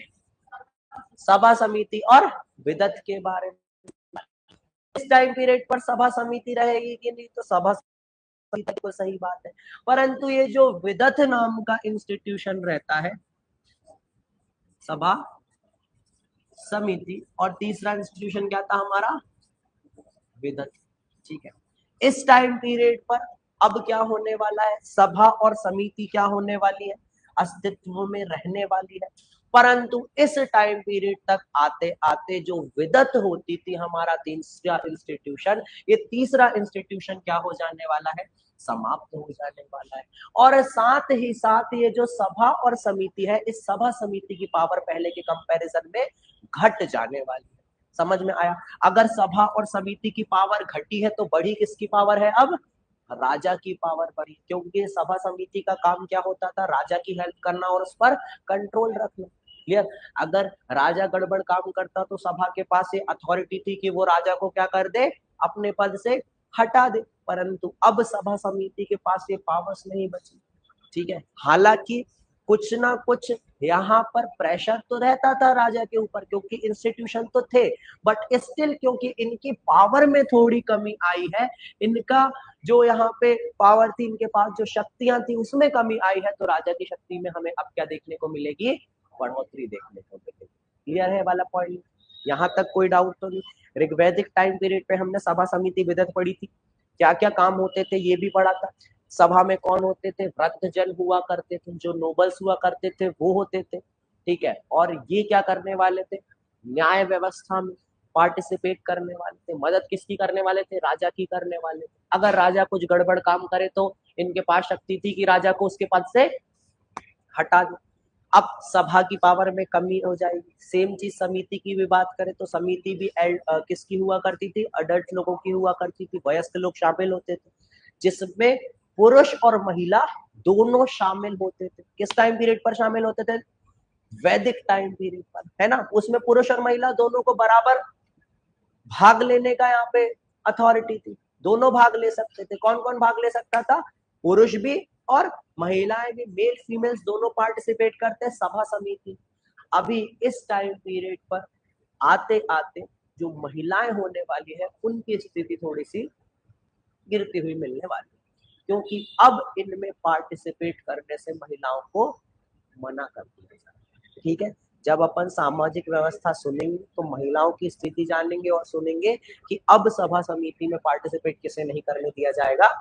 सभा समिति और विदत के बारे में। इस टाइम पीरियड पर सभा समिति रहेगी कि नहीं, तो सभा समिति तो सही बात है, परंतु ये जो विदत नाम का इंस्टीट्यूशन रहता है, सभा समिति, और तीसरा इंस्टीट्यूशन क्या था हमारा, विदत। ठीक है, इस टाइम पीरियड पर अब क्या होने वाला है, सभा और समिति क्या होने वाली है, अस्तित्व में रहने वाली है। परंतु इस टाइम पीरियड तक आते आते जो विदत होती थी हमारा तीसरा इंस्टीट्यूशन, ये तीसरा इंस्टीट्यूशन क्या हो जाने वाला है, समाप्त हो जाने वाला है। और साथ ही साथ ये जो सभा और समिति है, इस सभा समिति की पावर पहले के कंपैरिजन में घट जाने वाली है। समझ में आया? अगर सभा और समिति की पावर घटी है तो बढ़ी किसकी पावर है, अब राजा की पावर बढ़ी, क्योंकि सभा समिति का काम क्या होता था, राजा की हेल्प करना और उस पर कंट्रोल रखना। क्लियर? अगर राजा गड़बड़ काम करता तो सभा के पास ये अथॉरिटी थी कि वो राजा को क्या कर दे, अपने पद से हटा दे। परंतु अब सभा समिति के पास ये पावर्स नहीं बची। ठीक है, हालांकि कुछ ना कुछ यहाँ पर प्रेशर तो रहता था राजा के ऊपर, क्योंकि इंस्टीट्यूशन तो थे, बट स्टिल क्योंकि इनकी पावर में थोड़ी कमी आई है, इनका जो यहाँ पे पावर थी, इनके पास जो शक्तियां थी उसमें कमी आई है, तो राजा की शक्ति में हमें अब क्या देखने को मिलेगी, बढ़ोतरी देखने को मिलेगी। क्लियर है वाला पॉइंट? यहाँ तक कोई डाउट तो नहीं? ऋग्वैदिक टाइम पीरियड पे हमने सभा समिति विदत पढ़ी थी, क्या क्या काम होते थे ये भी पढ़ा था। सभा में कौन होते थे, वृद्धजन हुआ करते थे, जो नोबल्स हुआ करते थे वो होते थे। ठीक है, और ये क्या करने वाले थे, न्याय व्यवस्था में पार्टिसिपेट करने वाले थे। मदद किसकी करने वाले थे, राजा की करने वाले थे। अगर राजा कुछ गड़बड़ काम करे तो इनके पास शक्ति थी कि राजा को उसके पद से हटा दे। अब सभा की पावर में कमी हो जाएगी। सेम चीज समिति की भी बात करें तो समिति भी किसकी हुआ करती थी, अडल्ट लोगों की हुआ करती थी, वयस्क लोग शामिल होते थे, जिसमें पुरुष और महिला दोनों शामिल होते थे। किस टाइम पीरियड पर शामिल होते थे, वैदिक टाइम पीरियड पर, है ना। उसमें पुरुष और महिला दोनों को बराबर भाग लेने का यहाँ पे अथॉरिटी थी, दोनों भाग ले सकते थे। कौन कौन भाग ले सकता था, पुरुष भी और महिलाएं भी, मेल फीमेल्स दोनों पार्टिसिपेट करते सभा समिति। अभी इस टाइम पीरियड पर आते आते जो महिलाएं होने वाली है उनकी स्थिति थोड़ी सी गिरती हुई मिलने वाली, क्योंकि अब इनमें पार्टिसिपेट करने से महिलाओं को मना कर दिया जाता है। ठीक है, जब अपन सामाजिक व्यवस्था सुनेंगे तो महिलाओं की स्थिति जानेंगे और सुनेंगे कि अब सभा समिति में पार्टिसिपेट किसे नहीं करने दिया जाएगा,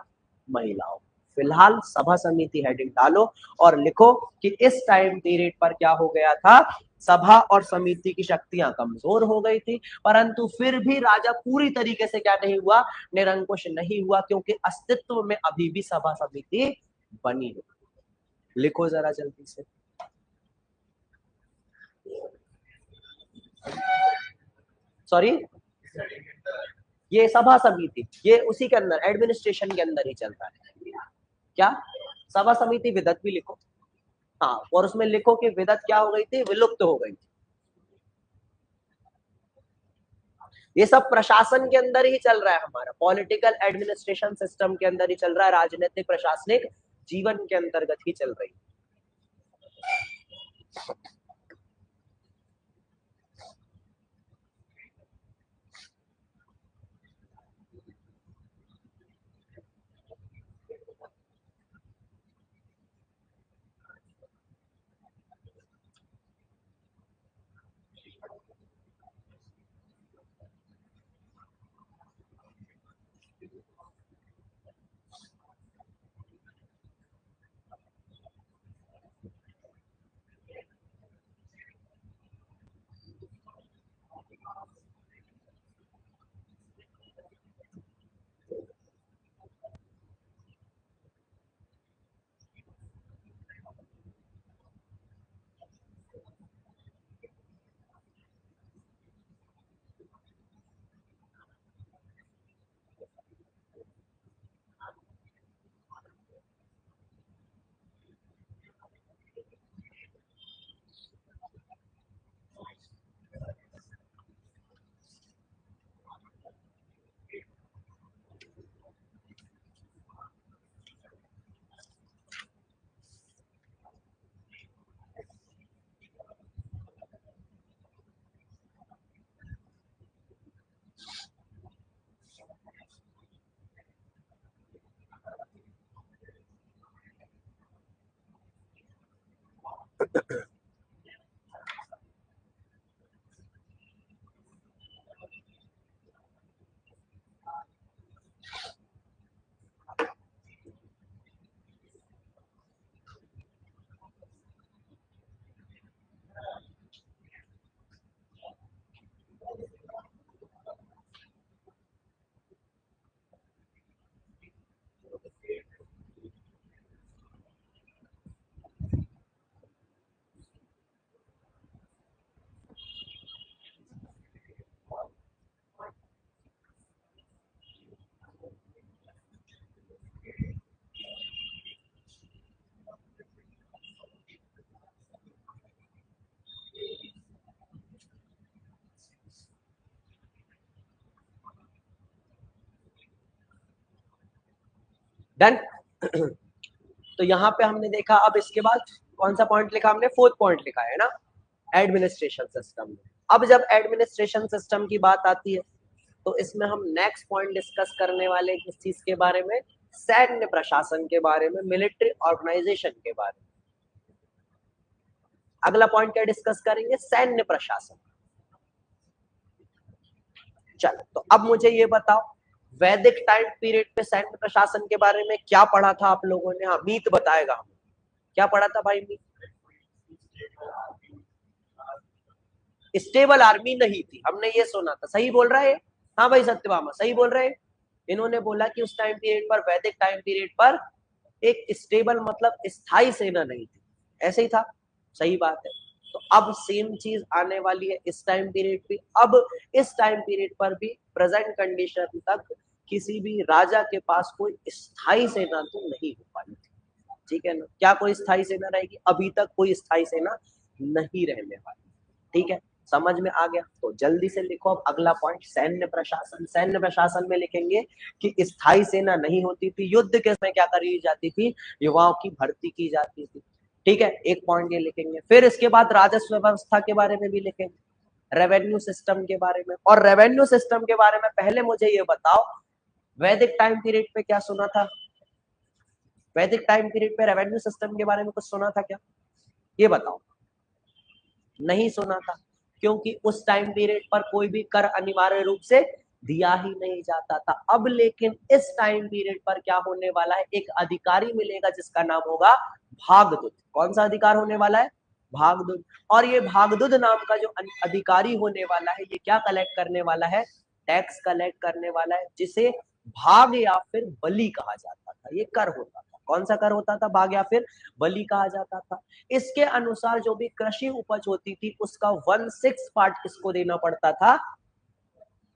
महिलाओं। फिलहाल सभा समिति हेडिंग डालो और लिखो कि इस टाइम पीरियड पर क्या हो गया था, सभा और समिति की शक्तियां कमजोर हो गई थी, परंतु फिर भी राजा पूरी तरीके से क्या नहीं हुआ, निरंकुश नहीं हुआ, क्योंकि अस्तित्व में अभी भी सभा समिति बनी हुई। लिखो जरा जल्दी से। सॉरी, ये सभा समिति ये उसी के अंदर एडमिनिस्ट्रेशन के अंदर ही चलता है। क्या, सभा समिति विदत भी लिखो। हाँ, और उसमें लिखो कि विदत क्या हो गई थी, विलुप्त हो गई थी। ये सब प्रशासन के अंदर ही चल रहा है, हमारा पॉलिटिकल एडमिनिस्ट्रेशन सिस्टम के अंदर ही चल रहा है, राजनीतिक प्रशासनिक जीवन के अंतर्गत ही चल रही है। डन। तो यहाँ पे हमने देखा, अब इसके बाद कौन सा पॉइंट लिखा हमने, फोर्थ पॉइंट लिखा है ना, एडमिनिस्ट्रेशन सिस्टम। अब जब एडमिनिस्ट्रेशन सिस्टम की बात आती है तो इसमें हम नेक्स्ट पॉइंट डिस्कस करने वाले किस चीज के बारे में, सैन्य प्रशासन के बारे में, मिलिट्री ऑर्गेनाइजेशन के बारे में। अगला पॉइंट क्या डिस्कस करेंगे, सैन्य प्रशासन। चलो, तो अब मुझे ये बताओ, वैदिक टाइम पीरियड पे सैन्य प्रशासन के बारे में क्या पढ़ा था आप लोगों ने? हाँ, मीत बताएगा हमें क्या पढ़ा था भाई। मीत, स्टेबल आर्मी नहीं थी, हमने ये सुना था, सही बोल रहा है? हाँ भाई सत्यभामा सही बोल रहे हैं। इन्होंने बोला कि उस टाइम पीरियड पर, वैदिक टाइम पीरियड पर एक स्टेबल मतलब स्थायी सेना नहीं थी, ऐसे ही था, सही बात है। तो अब सेम चीज आने वाली है इस टाइम पीरियड पे। अब इस टाइम पीरियड पर भी प्रेजेंट कंडीशन तक किसी भी राजा के पास कोई स्थायी सेना तो नहीं हो पाई थी, ठीक है ना। क्या कोई स्थायी सेना रहेगी? अभी तक कोई स्थायी सेना नहीं रहने वाली, ठीक है। समझ में आ गया? तो जल्दी से लिखो अब अगला पॉइंट, सैन्य प्रशासन। सैन्य प्रशासन में लिखेंगे कि स्थायी सेना नहीं होती थी, युद्ध के समय क्या करी जाती थी, युवाओं की भर्ती की जाती थी, ठीक है। एक पॉइंट ये लिखेंगे। फिर इसके बाद राजस्व व्यवस्था के बारे में भी लिखेंगे, रेवेन्यू सिस्टम के बारे में। और रेवेन्यू सिस्टम के बारे में पहले मुझे ये बताओ, वैदिक टाइम पीरियड पे क्या सुना था? वैदिक टाइम पीरियड पे रेवेन्यू सिस्टम के बारे में कुछ सुना था क्या? ये बताओ। नहीं सुना था, क्योंकि उस टाइम पीरियड पर कोई भी कर अनिवार्य रूप से दिया ही नहीं जाता था। अब लेकिन इस टाइम पीरियड पर क्या होने वाला है, एक अधिकारी मिलेगा जिसका नाम होगा भागदूत। कौन सा अधिकार होने वाला है? भागदूत। और ये भागदूत नाम का जो अधिकारी होने वाला है, ये क्या कलेक्ट करने वाला है? टैक्स कलेक्ट करने वाला है, जिसे भाग या फिर बलि कहा जाता था। ये कर होता था, कौन सा कर होता था? भाग या फिर बलि कहा जाता था। इसके अनुसार जो भी कृषि उपज होती थी उसका 1/6 पार्ट किसको देना पड़ता था?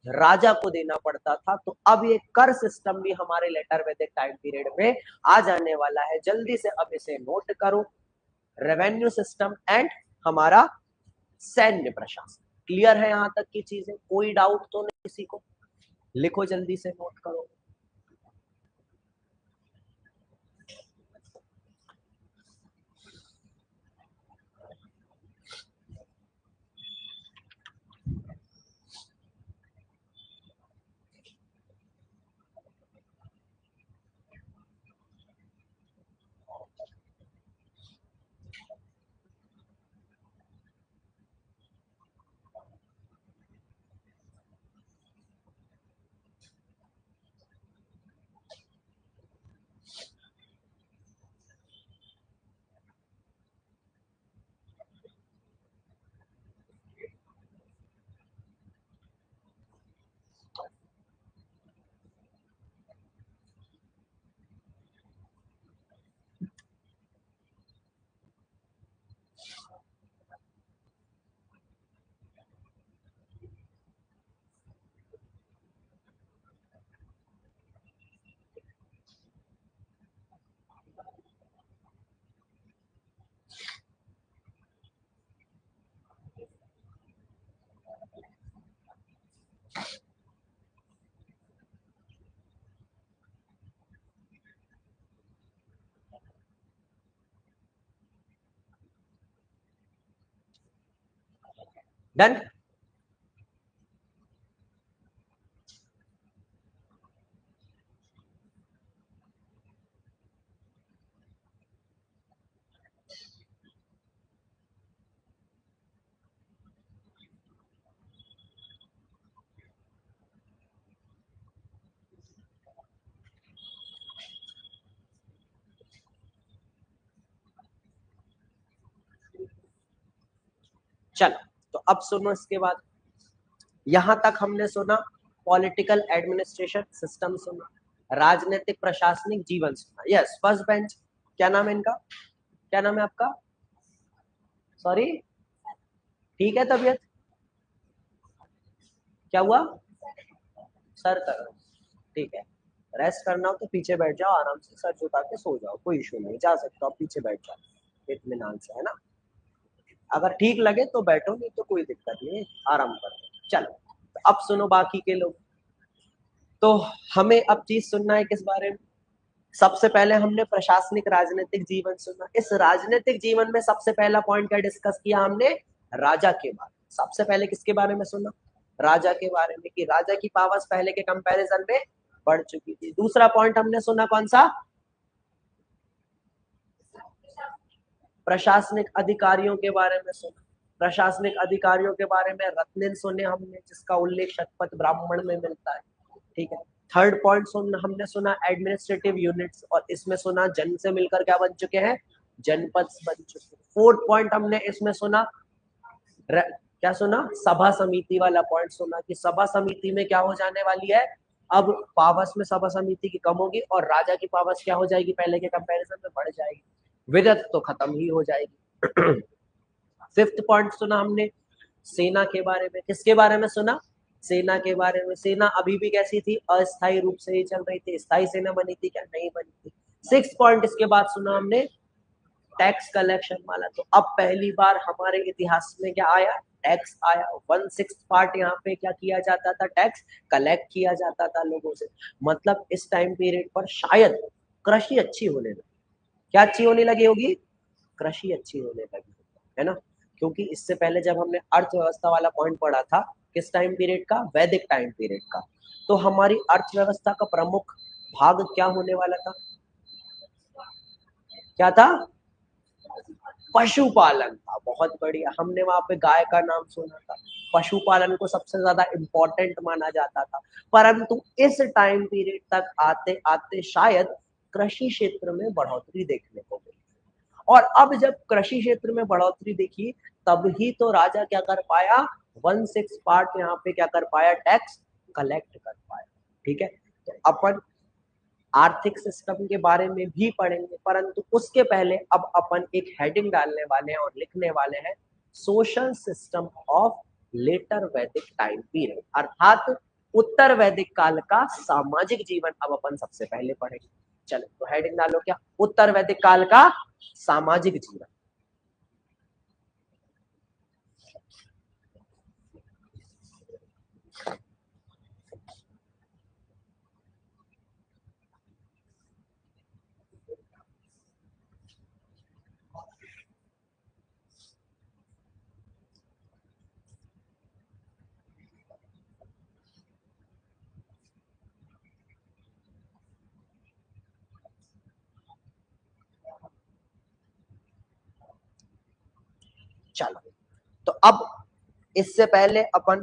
राजा को देना पड़ता था। तो अब ये कर सिस्टम भी हमारे लेटर वैदिक टाइम पीरियड में आ जाने वाला है। जल्दी से अब इसे नोट करो, रेवेन्यू सिस्टम एंड हमारा सैन्य प्रशासन। क्लियर है यहां तक की चीजें? कोई डाउट तो नहीं किसी को? लिखो जल्दी से, नोट करो। डन। चलो, तो अब सुनो, इसके बाद यहां तक हमने सुना पॉलिटिकल एडमिनिस्ट्रेशन सिस्टम सुना, राजनीतिक प्रशासनिक जीवन सुना। यस, फर्स्ट बेंच, क्या नाम है इनका, क्या नाम है आपका, सॉरी, ठीक है तबीयत, क्या हुआ, सर कर, ठीक है, रेस्ट करना हो तो पीछे बैठ जाओ, आराम से सर झुका के सो जाओ, कोई इशू नहीं, जा सकते हो आप पीछे बैठ जाओ इत्मीनान से, है ना। अगर ठीक लगे तो बैठो, नहीं तो कोई दिक्कत नहीं है, आराम करो। चलो, तो अब सुनो बाकी के लोग। तो हमें अब चीज सुनना है किस बारे में, सबसे पहले हमने प्रशासनिक राजनीतिक जीवन सुना। इस राजनीतिक जीवन में सबसे पहला पॉइंट क्या डिस्कस किया हमने, राजा के बारे में। सबसे पहले किसके बारे में सुना, राजा के बारे में, कि राजा की पावर्स पहले के कंपैरिजन में बढ़ चुकी थी। दूसरा पॉइंट हमने सुना कौन सा, प्रशासनिक अधिकारियों के बारे में सुना। प्रशासनिक अधिकारियों के बारे में रत्निन सुने हमने, जिसका उल्लेख शतपथ ब्राह्मण में मिलता है, ठीक है। थर्ड पॉइंट हमने सुना एडमिनिस्ट्रेटिव यूनिट्स, और इसमें सुना जन से मिलकर क्या बन चुके हैं, जनपद बन चुके हैं। फोर्थ पॉइंट हमने इसमें सुना, क्या सुना, सभा समिति वाला पॉइंट सुना, कि सभा समिति में क्या हो जाने वाली है, अब पावर्स में सभा समिति की कम होगी और राजा की पावर्स क्या हो जाएगी, पहले के कंपैरिजन में बढ़ जाएगी, विदत तो खत्म ही हो जाएगी। फिफ्थ पॉइंट सुना हमने सेना के बारे में, किसके बारे में सुना, सेना के बारे में। सेना अभी भी कैसी थी, अस्थायी रूप से ही चल रही थी, स्थायी सेना बनी थी क्या, नहीं बनी थी। सिक्स पॉइंट इसके बाद सुना हमने टैक्स कलेक्शन वाला। तो अब पहली बार हमारे इतिहास में क्या आया, टैक्स आया। 1/6 पार्ट यहाँ पे क्या किया जाता था, टैक्स कलेक्ट किया जाता था लोगों से। मतलब इस टाइम पीरियड पर शायद कृषि अच्छी होने लगी, क्या अच्छी होने लगी होगी, कृषि अच्छी होने लगी, है ना। क्योंकि इससे पहले जब हमने अर्थव्यवस्था वाला पॉइंट पढ़ा था, किस टाइम पीरियड का, वैदिक टाइम पीरियड का, तो हमारी अर्थव्यवस्था का प्रमुख भाग क्या होने वाला था, क्या था, पशुपालन था। बहुत बढ़िया, हमने वहां पे गाय का नाम सुना था, पशुपालन को सबसे ज्यादा इंपॉर्टेंट माना जाता था। परंतु इस टाइम पीरियड तक आते आते शायद कृषि क्षेत्र में बढ़ोतरी देखने को मिली, और अब जब कृषि क्षेत्र में बढ़ोतरी देखी, तब ही तो राजा क्या कर पाया, 1/6 पार्ट यहाँ पे क्या कर पाया, टैक्स कलेक्ट कर पाया, ठीक है। तो अपन आर्थिक सिस्टम के बारे में भी पढ़ेंगे, परंतु उसके पहले अब अपन एक हेडिंग डालने वाले हैं और लिखने वाले हैं सोशल सिस्टम ऑफ लेटर वैदिक टाइम पीरियड, अर्थात उत्तर वैदिक काल का सामाजिक जीवन अब अपन सबसे पहले पढ़ेंगे। चलो, तो हेडिंग डालो क्या, उत्तर वैदिक काल का सामाजिक जीवन। चलो, तो अब इससे पहले अपन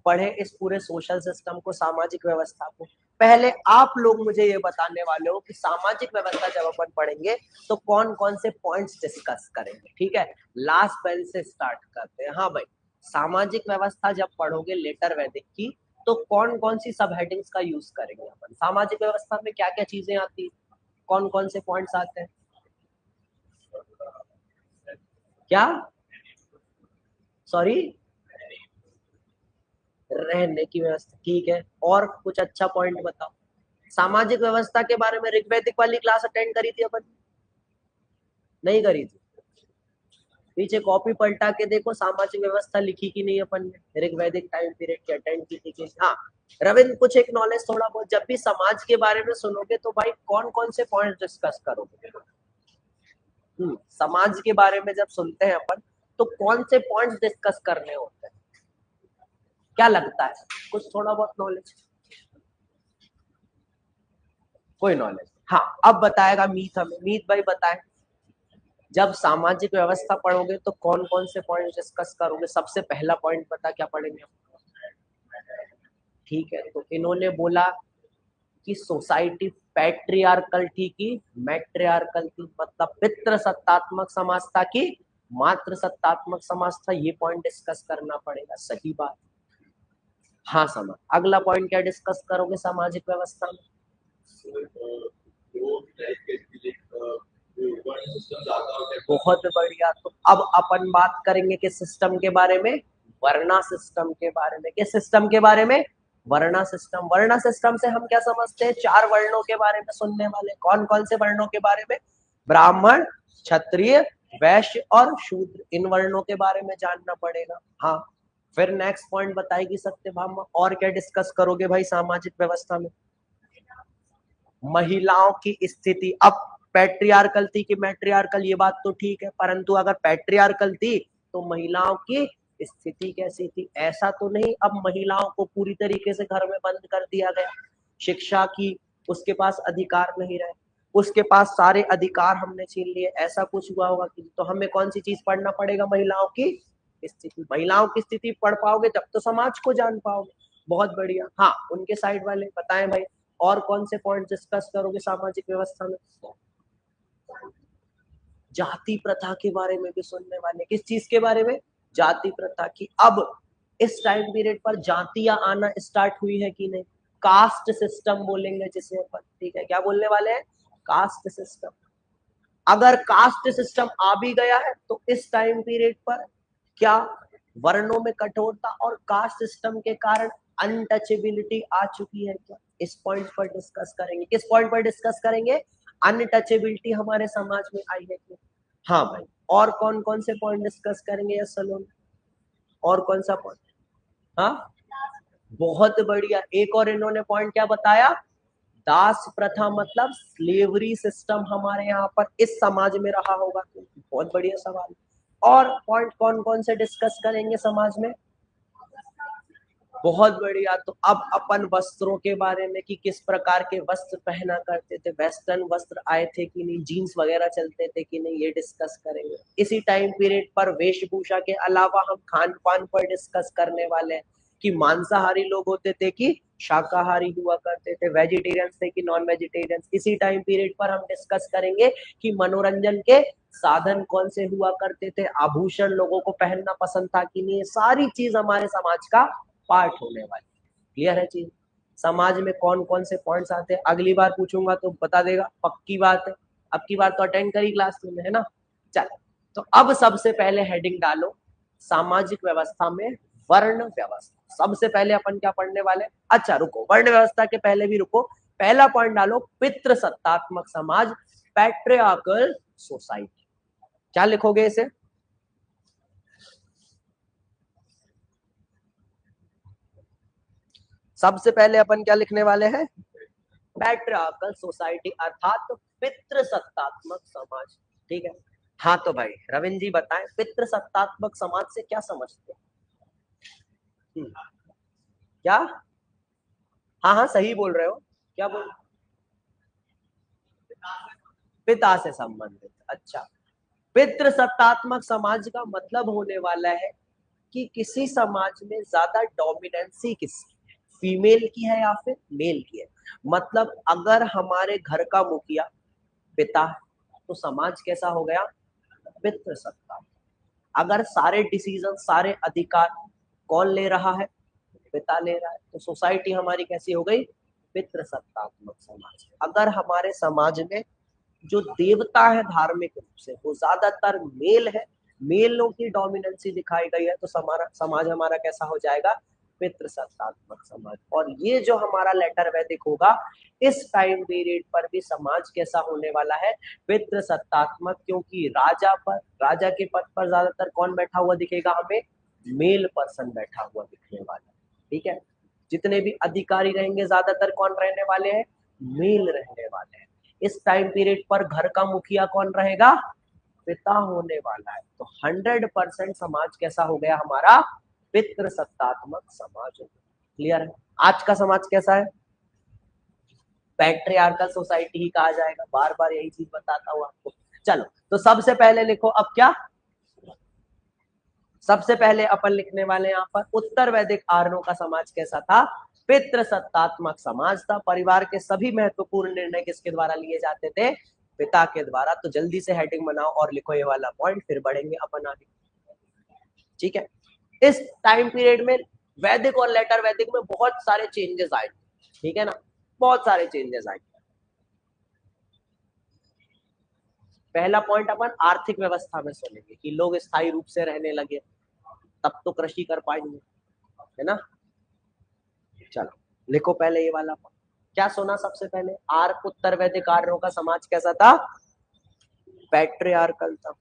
पढ़े इस पूरे सोशल सिस्टम को, सामाजिक व्यवस्था को। पहले आप लोग मुझे ये बताने वाले हो कि सामाजिक व्यवस्था जब अपन पढ़ेंगे तो कौन कौन से पॉइंट्स डिस्कस करेंगे, ठीक है। लास्ट बेंच से स्टार्ट करते हैं। हाँ भाई, सामाजिक व्यवस्था जब पढ़ोगे लेटर वैदिक की, तो कौन कौन सी सब हेडिंग्स का यूज करेंगे अपन, सामाजिक व्यवस्था में क्या क्या चीजें आती, कौन कौन से पॉइंट्स आते हैं, क्या, सॉरी, रहने की व्यवस्था, ठीक है। और कुछ अच्छा पॉइंट बताओ। सामाजिक व्यवस्था के बारे में ऋग्वैदिक वाली क्लास अटेंड करी थी अपन, नहीं करी थी, पीछे कॉपी पलटा के देखो, सामाजिक व्यवस्था लिखी की नहीं अपन ने, ऋग्वैदिक टाइम पीरियड की अटेंड की थी। हाँ रविंद्र, कुछ एक नॉलेज थोड़ा बहुत, जब भी समाज के बारे में सुनोगे तो भाई कौन कौन से पॉइंट डिस्कस करोगे, समाज के बारे में जब सुनते हैं अपन तो कौन से पॉइंट्स डिस्कस करने होते हैं, क्या लगता है, कुछ थोड़ा बहुत नॉलेज, कोई नॉलेज। हाँ, अब बताएगा मीत, हमें मीत भाई बताए, जब सामाजिक व्यवस्था पढ़ोगे तो कौन कौन से पॉइंट डिस्कस करोगे, सबसे पहला पॉइंट बता, क्या पढ़ेंगे, ठीक है। तो इन्होंने बोला कि सोसाइटी पैट्रियार्कल थी कि मैट्रियार्कल थी, मतलब पितृ सत्तात्मक समाज था कि मात्र सत्तात्मक समाज था, ये पॉइंट डिस्कस करना पड़ेगा, सही बात। हाँ समाज, अगला पॉइंट क्या डिस्कस करोगे सामाजिक व्यवस्था में? बहुत बढ़िया। तो अब अपन बात करेंगे किस सिस्टम के बारे में? वर्णा सिस्टम के बारे में। किस सिस्टम के बारे में? वर्णा सिस्टम। वर्णा सिस्टम से हम क्या समझते हैं? 4 वर्णों के बारे में सुनने वाले। कौन कौन से वर्णों के बारे में? ब्राह्मण, क्षत्रिय, वैश्य और शूद्र, इन वर्णों के बारे में जानना पड़ेगा। हाँ, फिर नेक्स्ट पॉइंट बताएगी सत्यभामा, और क्या डिस्कस करोगे भाई सामाजिक व्यवस्था में? महिलाओं की स्थिति। अब पैट्रियार्कल थी कि मैट्रियार्कल, ये बात तो ठीक है, परंतु अगर पैट्रियार्कल थी तो महिलाओं की स्थिति कैसी थी? ऐसा तो नहीं अब महिलाओं को पूरी तरीके से घर में बंद कर दिया गया, शिक्षा की उसके पास अधिकार नहीं रहे, उसके पास सारे अधिकार हमने छीन लिए, ऐसा कुछ हुआ होगा कि? तो हमें कौन सी चीज पढ़ना पड़ेगा? महिलाओं की स्थिति। महिलाओं की स्थिति पढ़ पाओगे जब तो समाज को जान पाओगे। बहुत बढ़िया। हाँ, उनके साइड वाले बताएं भाई, और कौन से पॉइंट डिस्कस करोगे सामाजिक व्यवस्था में? जाति प्रथा के बारे में भी सुनने वाले। किस चीज के बारे में? जाति प्रथा की। अब इस टाइम पीरियड पर जातियां आना स्टार्ट हुई है कि नहीं? कास्ट सिस्टम बोलेंगे जिसे अपन, ठीक है? क्या बोलने वाले हैं? Caste system. अगर कास्ट सिस्टम आ भी गया है तो इस टाइम पीरियड पर क्या वर्णों में कठोरता और कास्ट सिस्टम के कारण अनटचेबिलिटी आ चुकी है क्या? इस पॉइंट पर डिस्कस करेंगे। किस पॉइंट पर डिस्कस करेंगे? अनटचेबिलिटी हमारे समाज में आई है क्या? हाँ भाई, और कौन कौन से पॉइंट डिस्कस करेंगे या सलोन? और कौन सा पॉइंट? हाँ, बहुत बढ़िया। एक और इन्होंने पॉइंट क्या बताया? दास प्रथा, मतलब स्लेवरी सिस्टम हमारे यहाँ पर इस समाज में रहा होगा। बहुत बढ़िया सवाल। और पॉइंट कौन कौन से डिस्कस करेंगे समाज में? बहुत बढ़िया। तो अब अपन वस्त्रों के बारे में कि किस प्रकार के वस्त्र पहना करते थे, वेस्टर्न वस्त्र आए थे कि नहीं, जीन्स वगैरह चलते थे कि नहीं, ये डिस्कस करेंगे। इसी टाइम पीरियड पर वेशभूषा के अलावा हम खान पान पर डिस्कस करने वाले हैं कि मांसाहारी लोग होते थे कि शाकाहारी हुआ करते थे, वेजिटेरियंस थे कि नॉन वेजिटेरियंस। इसी टाइम पीरियड पर हम डिस्कस करेंगे कि मनोरंजन के साधन कौन से हुआ करते थे, आभूषण लोगों को पहनना पसंद था कि नहीं, सारी चीज हमारे समाज का पार्ट होने वाली। क्लियर है चीज? समाज में कौन कौन से पॉइंट्स आते हैं अगली बार पूछूंगा तो बता देगा, पक्की बात है। अब की बार तो अटेंड करी क्लास में, है ना? चल, तो अब सबसे पहले हेडिंग डालो सामाजिक व्यवस्था में वर्ण व्यवस्था। सबसे पहले अपन क्या पढ़ने वाले? अच्छा रुको, वर्ण व्यवस्था के पहले भी रुको, पहला पॉइंट डालो पितृ सत्तात्मक समाज, पैट्रियार्कल सोसाइटी। क्या लिखोगे इसे? सबसे पहले अपन क्या लिखने वाले हैं? पैट्रियार्कल सोसाइटी अर्थात पितृ सत्तात्मक समाज। ठीक है। हाँ तो भाई रविंद्र जी बताएं, पितृ सत्तात्मक समाज से क्या समझते हैं? क्या? हाँ हाँ सही बोल रहे हो। क्या बोल? पिता से संबंधित। अच्छा, पितृ सत्तात्मक समाज का मतलब होने वाला है कि किसी समाज में ज्यादा डोमिनेंसी किसकी है, फीमेल की है या फिर मेल की है। मतलब अगर हमारे घर का मुखिया पिता है तो समाज कैसा हो गया? पितृ सत्ता। अगर सारे डिसीजन सारे अधिकार कौन ले रहा है? पिता ले रहा है, तो सोसाइटी हमारी कैसी हो गई? पितृ सत्तात्मक समाज। अगर हमारे समाज में जो देवता है धार्मिक रूप से वो ज्यादातर मेल है, मेलों की डोमिनेंसी दिखाई गई है, तो समाज हमारा कैसा हो जाएगा? पितृ सत्तात्मक समाज। और ये जो हमारा लेटर वैदिक होगा, इस टाइम पीरियड पर भी समाज कैसा होने वाला है? पितृ सत्तात्मक। क्योंकि राजा के पद पर ज्यादातर कौन बैठा हुआ दिखेगा हमें? मेल पर्सन बैठा हुआ दिखने वाला। ठीक है। जितने भी अधिकारी रहेंगे ज्यादातर कौन रहने वाले हैं? मेल रहने वाले हैं। इस टाइम पीरियड पर घर का मुखिया कौन रहेगा? पिता होने वाला है। तो 100% समाज कैसा हो गया हमारा? पितृ सत्तात्मक समाज हो गया। क्लियर है? आज का समाज कैसा है? पैट्रियार्कल सोसाइटी ही कहा जाएगा, बार बार यही चीज बताता हूँ आपको। चलो, तो सबसे पहले लिखो अब क्या? सबसे पहले अपन लिखने वाले यहाँ पर उत्तर वैदिक आर्यों का समाज कैसा था? पितृ सत्तात्मक समाज था। परिवार के सभी महत्वपूर्ण निर्णय किसके द्वारा लिए जाते थे? पिता के द्वारा। तो जल्दी से हेडिंग बनाओ और लिखो ये वाला पॉइंट, फिर बढ़ेंगे अपन आगे। ठीक है, इस टाइम पीरियड में वैदिक और लेटर वैदिक में बहुत सारे चेंजेस आए। ठीक है ना, बहुत सारे चेंजेस आए। पहला पॉइंट अपन आर्थिक व्यवस्था में सुनेंगे कि लोग स्थायी रूप से रहने लगे, तब तो कृषि कर पाएंगे, है ना। चलो लिखो पहले ये वाला पॉइंट। क्या सुना सबसे पहले, उत्तर वैदिक आर्यों का समाज कैसा था, पैट्रियार्कल था।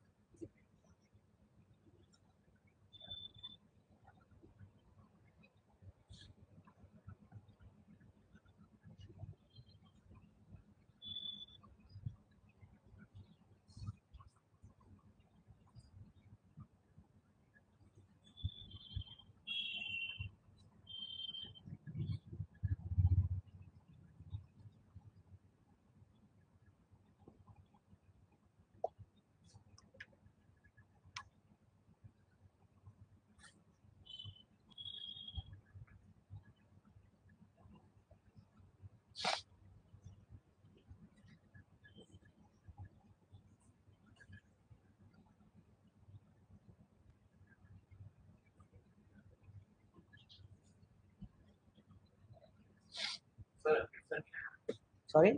सॉरी,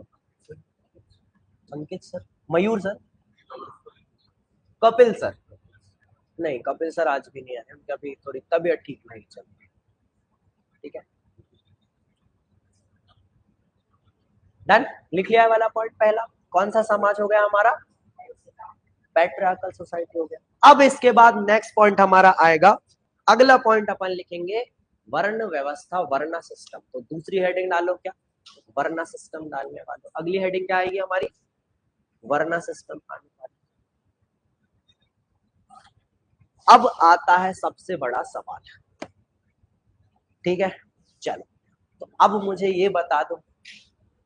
संकित सर, मयूर सर, कपिल सर, नहीं कपिल सर आज भी नहीं आए, उनका भी थोड़ी तबीयत ठीक नहीं चल रही। ठीक है, डन, लिख लिया वाला पॉइंट पहला। कौन सा समाज हो गया हमारा, पैट्रियार्कल सोसाइटी हो गया। अब इसके बाद नेक्स्ट पॉइंट हमारा आएगा, अगला पॉइंट अपन लिखेंगे वर्ण व्यवस्था, वर्णा सिस्टम। तो दूसरी हेडिंग डालो क्या, वर्णा सिस्टम डालने वाले। अगली हेडिंग क्या आएगी हमारी, वर्णा सिस्टम आने वाली। अब आता है सबसे बड़ा सवाल। ठीक है, चलो तो अब मुझे ये बता दो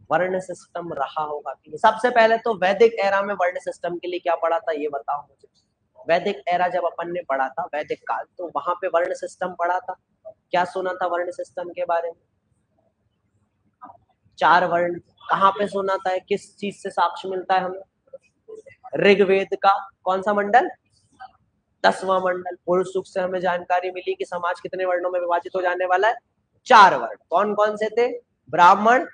वर्ण सिस्टम रहा होगा कि नहीं। सबसे पहले तो वैदिक एरा में वर्ण सिस्टम के लिए क्या पढ़ा था ये बताओ मुझे। वैदिक एरा जब अपन ने पढ़ा था, वैदिक काल, तो वहां पे वर्ण सिस्टम पढ़ा था। क्या सुना था वर्ण सिस्टम के बारे में, 4 वर्ण। कहाँ पे सुना था, किस चीज से साक्ष्य मिलता है हमें, ऋग्वेद का कौन सा मंडल, 10वां मंडल। पुरुष सूक्त से हमें जानकारी मिली कि समाज कितने वर्णों में विभाजित हो जाने वाला है, 4 वर्ण। कौन कौन से थे, ब्राह्मण,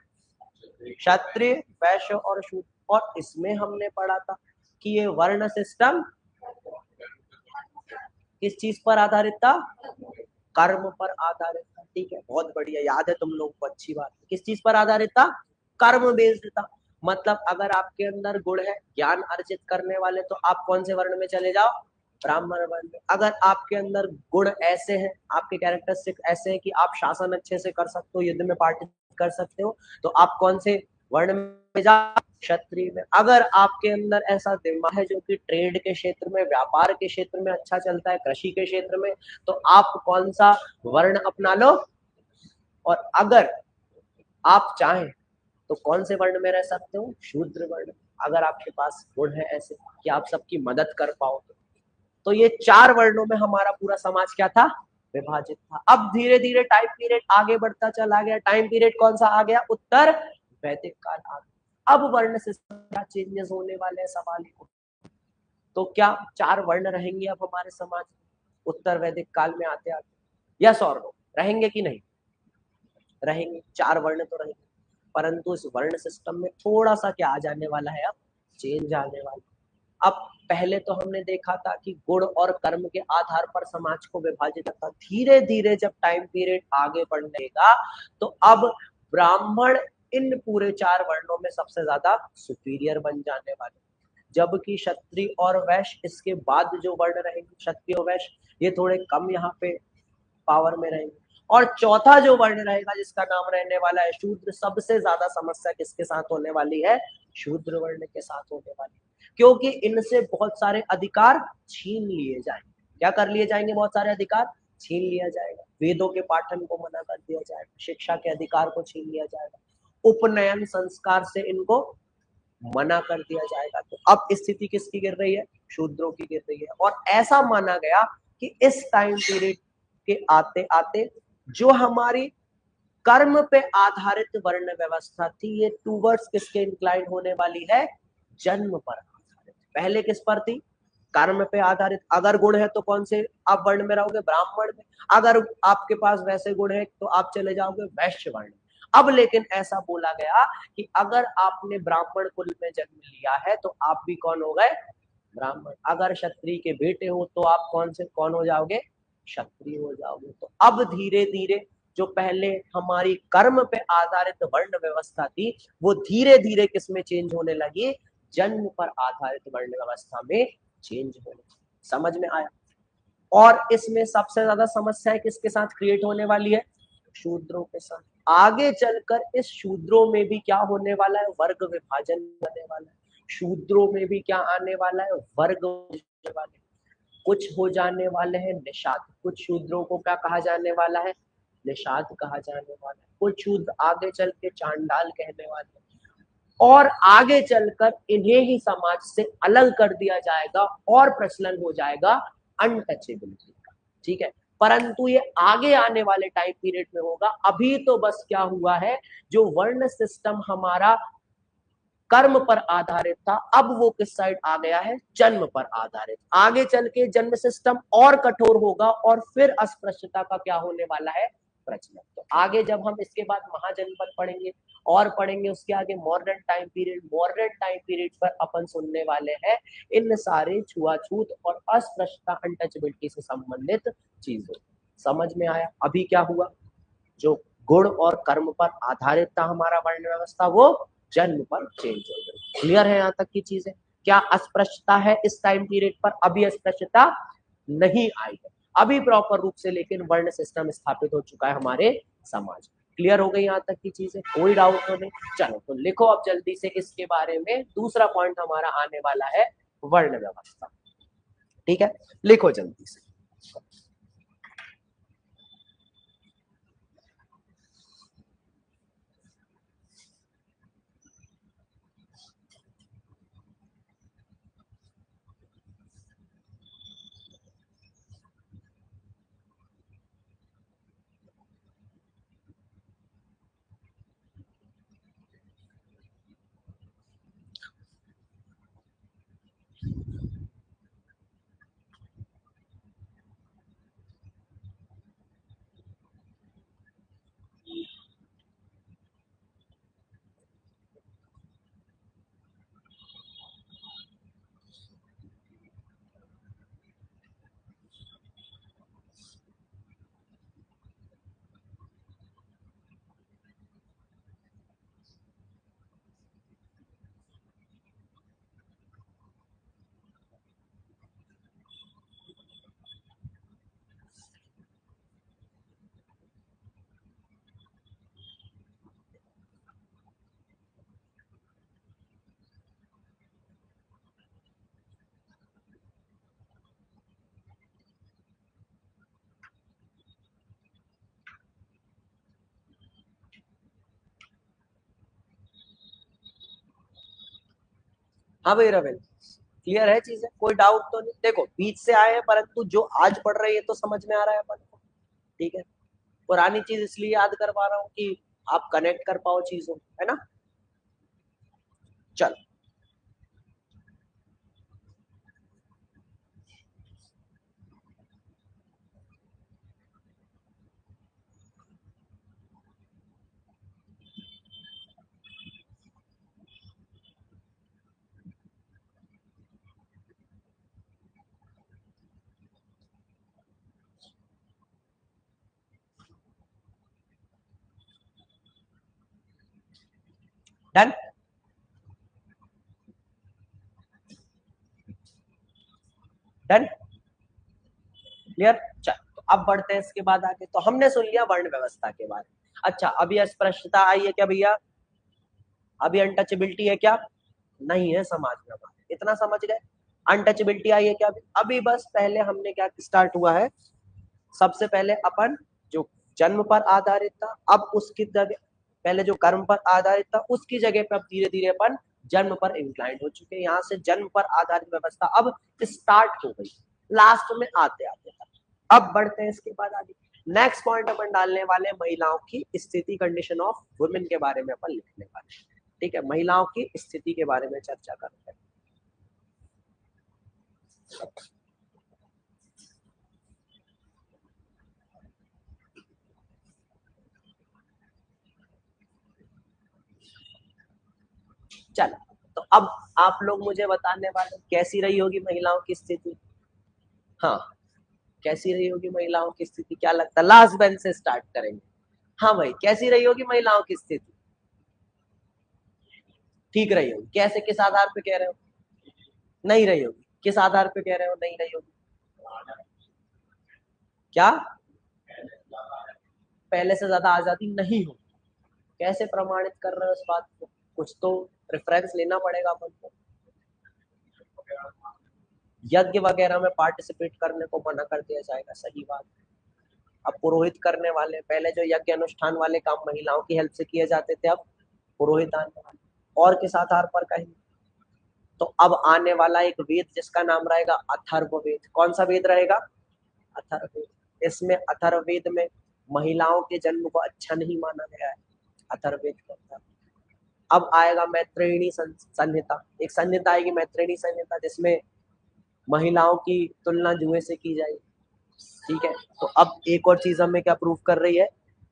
क्षत्रिय, वैश्य और शूद्र। और इसमें हमने पढ़ा था कि ये वर्ण सिस्टम किस चीज पर आधारित था, कर्म पर आधारित था। ठीक है, बहुत बढ़िया, याद है तुम लोगों को, अच्छी बात है। किस चीज पर आधारित था, कर्म बेस्ड था। मतलब अगर आपके अंदर गुण है ज्ञान अर्जित करने वाले, तो आप कौन से वर्ण में चले जाओ, ब्राह्मण वर्ण में। अगर आपके अंदर गुण ऐसे हैं, आपके कैरेक्टरिस्टिक ऐसे हैं कि आप शासन अच्छे से कर सकते हो, युद्ध में पार्टिसिपेट कर सकते हो, तो आप कौन से वर्ण में जाओ, क्षत्रिय में। अगर आपके अंदर ऐसा दिमाग है जो कि ट्रेड के क्षेत्र में, व्यापार के क्षेत्र में अच्छा चलता है, कृषि के क्षेत्र में, तो आप कौन सा वर्ण अपना लो। और अगर आप चाहें तो कौन से वर्ण में रह सकते हो, शूद्र वर्ण। अगर आपके पास गुण है ऐसे कि आप सबकी मदद कर पाओ, तो ये 4 वर्णों में हमारा पूरा समाज क्या था, विभाजित था। अब धीरे धीरे टाइम पीरियड आगे बढ़ता चला गया। टाइम पीरियड कौन सा आ गया, उत्तर वैदिक काल आ गया। अब वर्ण सिस्टम क्या चेंजेस होने वाले हैं, सवाल। तो क्या 4 वर्ण रहेंगे अब हमारे समाज उत्तर वैदिक काल में आते आते, यस और नो, रहेंगे कि नहीं रहेंगे, 4 वर्ण तो रहेंगे। परंतु इस वर्ण सिस्टम में थोड़ा सा क्या आ जाने वाला है, अब चेंज आने वाला। अब पहले तो हमने देखा था कि गुण और कर्म के आधार पर समाज को विभाजित था। धीरे धीरे जब टाइम पीरियड आगे बढ़ेगा, तो अब ब्राह्मण इन पूरे 4 वर्णों में सबसे ज्यादा सुपीरियर बन जाने वाले, जबकि क्षत्रिय और वैश्य इसके बाद जो वर्ण रहेंगे, क्षत्रिय और वैश्य, ये थोड़े कम यहाँ पे पावर में रहेंगे। और चौथा जो वर्ण रहेगा जिसका नाम रहने वाला है शूद्र, सबसे ज्यादा समस्या किसके साथ होने वाली है, शूद्र वर्ण के साथ होने वाली, क्योंकि इनसे बहुत सारे अधिकार छीन लिए जाएंगे। क्या कर लिए जाएंगे, बहुत सारे अधिकार छीन लिया जाएगा। वेदों के पाठन को मना कर दिया जाएगा, शिक्षा के अधिकार को छीन लिया जाएगा, उपनयन संस्कार से इनको मना कर दिया जाएगा। तो अब स्थिति किसकी गिर रही है, शूद्रों की गिर रही है। और ऐसा माना गया कि इस टाइम पीरियड के आते आते जो हमारी कर्म पे आधारित वर्ण व्यवस्था थी, ये टूवर्ड्स किसके इंक्लाइन होने वाली है, जन्म पर आधारित। पहले किस पर थी? कर्म पे आधारित। अगर गुण है तो कौन से आप वर्ण में रहोगे? ब्राह्मण में। अगर आपके पास वैसे गुण है तो आप चले जाओगे वैश्य वर्ण। अब लेकिन ऐसा बोला गया कि अगर आपने ब्राह्मण कुल में जन्म लिया है तो आप भी कौन हो गए? ब्राह्मण। अगर क्षत्रिय के बेटे हो तो आप कौन हो जाओगे? क्षत्रिय हो जाओगे। तो अब धीरे धीरे जो पहले हमारी कर्म पे आधारित वर्ण व्यवस्था थी वो धीरे धीरे किसमें चेंज होने लगी? जन्म पर आधारित वर्ण व्यवस्था में चेंज होने। समझ में आया? और इसमें सबसे ज्यादा समस्या किसके साथ क्रिएट होने वाली है? शूद्रों के साथ। आगे चलकर इस शूद्रों में भी क्या होने वाला है? वर्ग विभाजन होने वाला है। शूद्रों में भी क्या आने वाला है? वर्ग होने वाले। कुछ हो जाने वाले हैं निषाद। कुछ शूद्रों को क्या कहा जाने वाला है? निषाद कहा जाने वाला है। कुछ शूद्र आगे चल के चांडाल कहने वाले हैं। और आगे चलकर इन्हें ही समाज से अलग कर दिया जाएगा और प्रचलन हो जाएगा अनटचेबिलिटी का। ठीक है, परंतु ये आगे आने वाले टाइम पीरियड में होगा। अभी तो बस क्या हुआ है, जो वर्ण सिस्टम हमारा कर्म पर आधारित था अब वो किस साइड आ गया है? जन्म पर आधारित। आगे चल के जन्म सिस्टम और कठोर होगा और फिर अस्पृश्यता का क्या होने वाला है? प्रचलन। तो आगे जब हम इसके बाद महाजनपद पढ़ेंगे और पढ़ेंगे उसके आगे modern time period, modern time period पर अपन सुनने वाले हैं इन सारे छुआछूत और अस्पृश्यता अनटचेबिलिटी से संबंधित चीजों। समझ में आया? अभी क्या हुआ, जो गुण और कर्म पर आधारित था हमारा वर्ण व्यवस्था वो जन्म पर चेंज हो गई। क्लियर है यहाँ तक की चीजें? क्या अस्पृश्यता है इस टाइम पीरियड पर? अभी अस्पृश्यता नहीं आई है अभी प्रॉपर रूप से, लेकिन वर्ण सिस्टम स्थापित हो चुका है हमारे समाज में। क्लियर हो गई यहाँ तक की चीजें? कोई डाउट तो नहीं? चलो तो लिखो अब जल्दी से इसके बारे में। दूसरा पॉइंट हमारा आने वाला है वर्ण व्यवस्था। ठीक है, लिखो जल्दी से। हाँ भाई रविंद्र, क्लियर है चीजें? कोई डाउट तो नहीं? देखो बीच से आए हैं परंतु जो आज पढ़ रहे हैं तो समझ में आ रहा है अपन को। ठीक है, पुरानी चीज इसलिए याद करवा रहा हूँ कि आप कनेक्ट कर पाओ चीजों, है ना? चलो डन। Done, clear? चलो तो अब बढ़ते हैं इसके बाद आगे। तो हमने सुन लिया वर्ण व्यवस्था के बारे में। अच्छा, अभी अस्पृश्यता आई है क्या भैया? अभी अनटचेबिलिटी है क्या? नहीं है समाज में हमारे, इतना समझ गए? अनटचेबिलिटी आई है क्या? अभी बस पहले हमने क्या स्टार्ट हुआ है, सबसे पहले अपन जो जन्म पर आधारित था अब उसकी जगह, पहले जो कर्म पर आधारित था उसकी जगह पर अब धीरे धीरे अपन जन्म पर इंक्लाइंड हो चुके हैं। यहाँ से जन्म पर आधारित व्यवस्था अब स्टार्ट हो गई, लास्ट में आते आते तक। अब बढ़ते हैं इसके बाद आगे। नेक्स्ट पॉइंट अपन डालने वाले महिलाओं की स्थिति, कंडीशन ऑफ वुमेन के बारे में अपन लिखने वाले। ठीक है, महिलाओं की स्थिति के बारे में चर्चा करते हैं। चलो, तो अब आप लोग मुझे बताने वाले कैसी रही होगी महिलाओं की स्थिति। हाँ, कैसी रही होगी महिलाओं की स्थिति, क्या लगता है? लास्ट बेंच से स्टार्ट करेंगे। हाँ भाई, कैसी रही होगी महिलाओं की स्थिति? ठीक रही होगी। कैसे, किस आधार पे कह रहे हो नहीं रही होगी? किस आधार पे कह रहे हो नहीं रही होगी? क्या? पहले से ज्यादा आजादी नहीं हो? कैसे प्रमाणित कर रहे हो इस बात को? कुछ तो रेफरेंस लेना पड़ेगा अपन को। यज्ञ वगैरह में पार्टिसिपेट करने को मना कर दिया जाएगा, सही बात। अब पुरोहित करने वाले, पहले जो यज्ञ अनुष्ठान वाले काम महिलाओं की हेल्प से किए जाते थे, अब पुरोहित आने वाले। और किस आधार पर कहें? तो अब आने वाला एक वेद जिसका नाम रहेगा अथर्ववेद। कौन सा वेद रहेगा? अथर्ववेद। इसमें अथर्ववेद में महिलाओं के जन्म को अच्छा नहीं माना गया है, अथर्ववेद के अंदर। अब आएगा मैत्रेयणी संहिता, एक संहिता आएगी मैत्रेयणी संहिता, जिसमें महिलाओं की तुलना जुए से की जाएगी। ठीक है, तो अब एक और चीज हमें क्या प्रूव कर रही है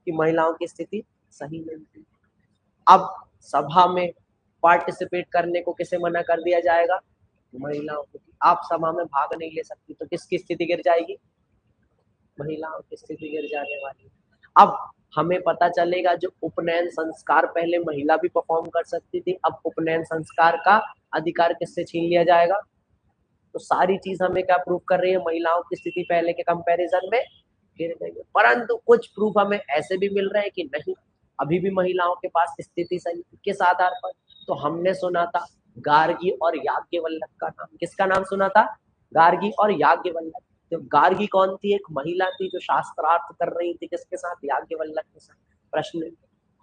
कि महिलाओं की स्थिति सही नहीं थी। अब सभा में पार्टिसिपेट करने को किसे मना कर दिया जाएगा? महिलाओं को। आप सभा में भाग नहीं ले सकती, तो किसकी स्थिति गिर जाएगी? महिलाओं की स्थिति गिर जाने वाली। अब हमें पता चलेगा जो उपनयन संस्कार पहले महिला भी परफॉर्म कर सकती थी, अब उपनयन संस्कार का अधिकार किससे छीन लिया जाएगा? तो सारी चीज हमें क्या प्रूव कर रही है? महिलाओं की स्थिति पहले के कंपैरिजन में गिर गई है। परंतु कुछ प्रूफ हमें ऐसे भी मिल रहे हैं कि नहीं, अभी भी महिलाओं के पास स्थिति सही। किस आधार पर? तो हमने सुना था गार्गी और याज्ञवल्लभ का नाम। किसका नाम सुना था? गार्गी और याज्ञवल्लभ। तो गार्गी कौन थी? एक महिला थी जो शास्त्रार्थ कर रही थी किसके साथ? याज्ञवल्लभ के साथ। प्रश्न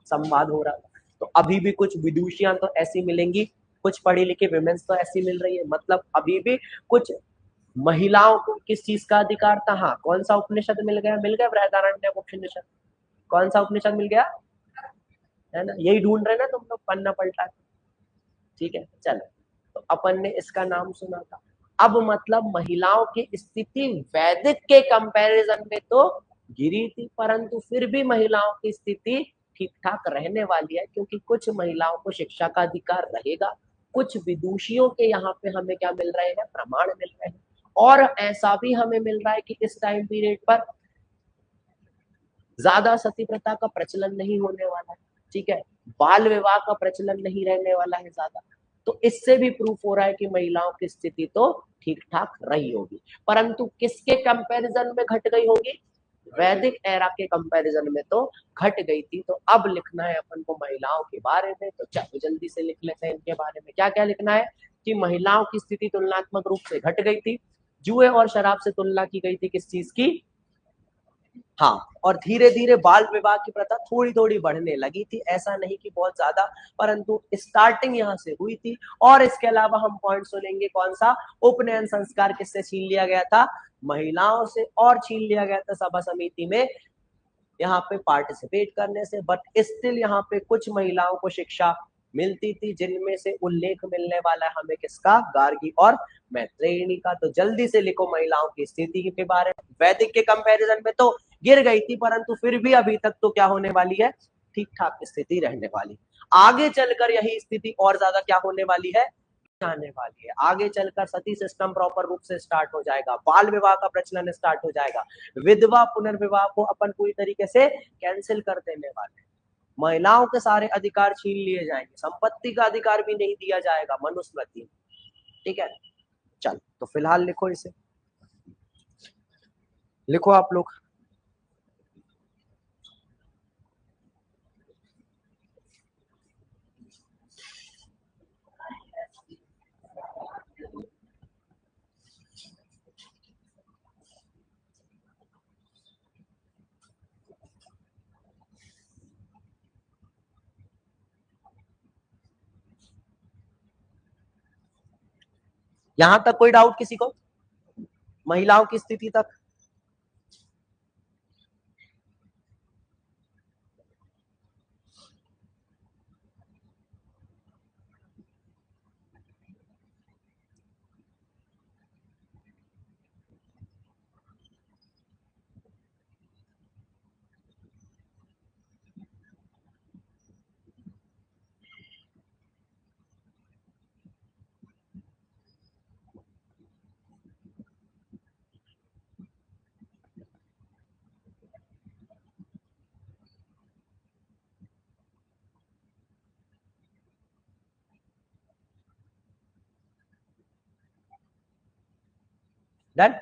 संवाद हो रहा था। तो अभी भी कुछ विदुषियां तो ऐसी मिलेंगी, कुछ पढ़ी लिखी विमेन्स तो ऐसी मिल रही है। मतलब अभी भी कुछ महिलाओं को किस चीज का अधिकार था? हाँ, कौन सा उपनिषद मिल गया? मिल गया बृहदारण्यक उपनिषद। कौन सा उपनिषद मिल गया? है ना, यही ढूंढ रहे ना तुम लोग, पन्ना पलटा के। ठीक है, चलो, तो अपन ने इसका नाम सुना था। अब मतलब महिलाओं की स्थिति वैदिक के कंपैरिजन में तो गिरी थी, परंतु फिर भी महिलाओं की स्थिति ठीक ठाक रहने वाली है, क्योंकि कुछ महिलाओं को शिक्षा का अधिकार रहेगा। कुछ विदुषियों के यहाँ पे हमें क्या मिल रहे हैं? प्रमाण मिल रहे हैं। और ऐसा भी हमें मिल रहा है कि इस टाइम पीरियड पर ज्यादा सती प्रथा का प्रचलन नहीं होने वाला है। ठीक है, बाल विवाह का प्रचलन नहीं रहने वाला है ज्यादा। तो इससे भी प्रूफ हो रहा है कि महिलाओं की स्थिति तो ठीक ठाक रही होगी, परंतु किसके कंपैरिजन में घट गई होगी? वैदिक एरा के कंपैरिजन में तो घट गई थी। तो अब लिखना है अपन को महिलाओं के बारे में, तो चलो जल्दी से लिख लेते हैं इनके बारे में। क्या क्या लिखना है? कि महिलाओं की स्थिति तुलनात्मक रूप से घट गई थी। जुए और शराब से तुलना की गई थी किस चीज की? हाँ, और धीरे धीरे बाल विवाह की प्रथा थोड़ी थोड़ी बढ़ने लगी थी, ऐसा नहीं कि बहुत ज्यादा, परंतु स्टार्टिंग यहाँ से हुई थी। और इसके अलावा हम पॉइंट सुनेंगे कौन सा? उपनयन संस्कार किससे छीन लिया गया था? महिलाओं से। और छीन लिया गया था सभा समिति में यहाँ पे पार्टिसिपेट करने से। बट स्टिल यहाँ पे कुछ महिलाओं को शिक्षा मिलती थी, जिनमें से उल्लेख मिलने वाला है हमें किसका? गार्गी और मैत्रेयणी का। तो जल्दी से लिखो महिलाओं की स्थिति के बारे में। वैदिक के कंपैरिजन में तो गिर गई थी, परंतु फिर भी अभी तक तो क्या होने वाली है? ठीक ठाक स्थिति रहने वाली। आगे चलकर यही स्थिति और ज्यादा क्या होने वाली है? आने वाली है। आगे चलकर सती सिस्टम प्रॉपर रूप से स्टार्ट हो जाएगा, बाल विवाह का प्रचलन स्टार्ट हो जाएगा, विधवा पुनर्विवाह को अपन पूरी तरीके से कैंसिल कर देने वाले, महिलाओं के सारे अधिकार छीन लिए जाएंगे, संपत्ति का अधिकार भी नहीं दिया जाएगा मनुस्मृति। ठीक है, चल तो फिलहाल लिखो इसे, लिखो आप लोग। यहां तक कोई डाउट किसी को? महिलाओं की स्थिति तक? डन।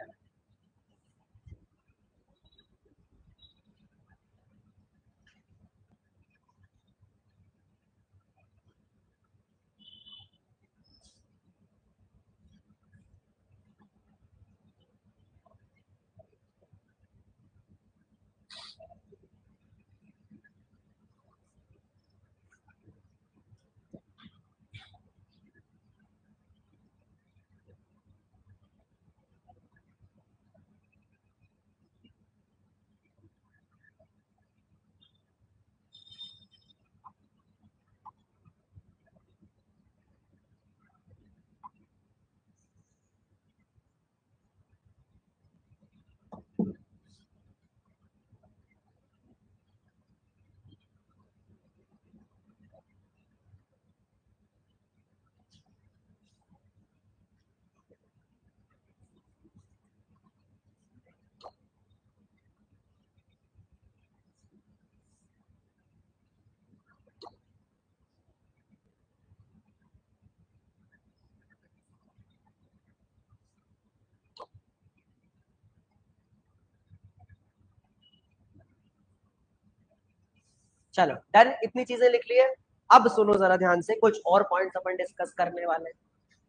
चलो डन, इतनी चीजें लिख ली है। अब सुनो जरा ध्यान से, कुछ और पॉइंट्स अपन डिस्कस करने वाले हैं,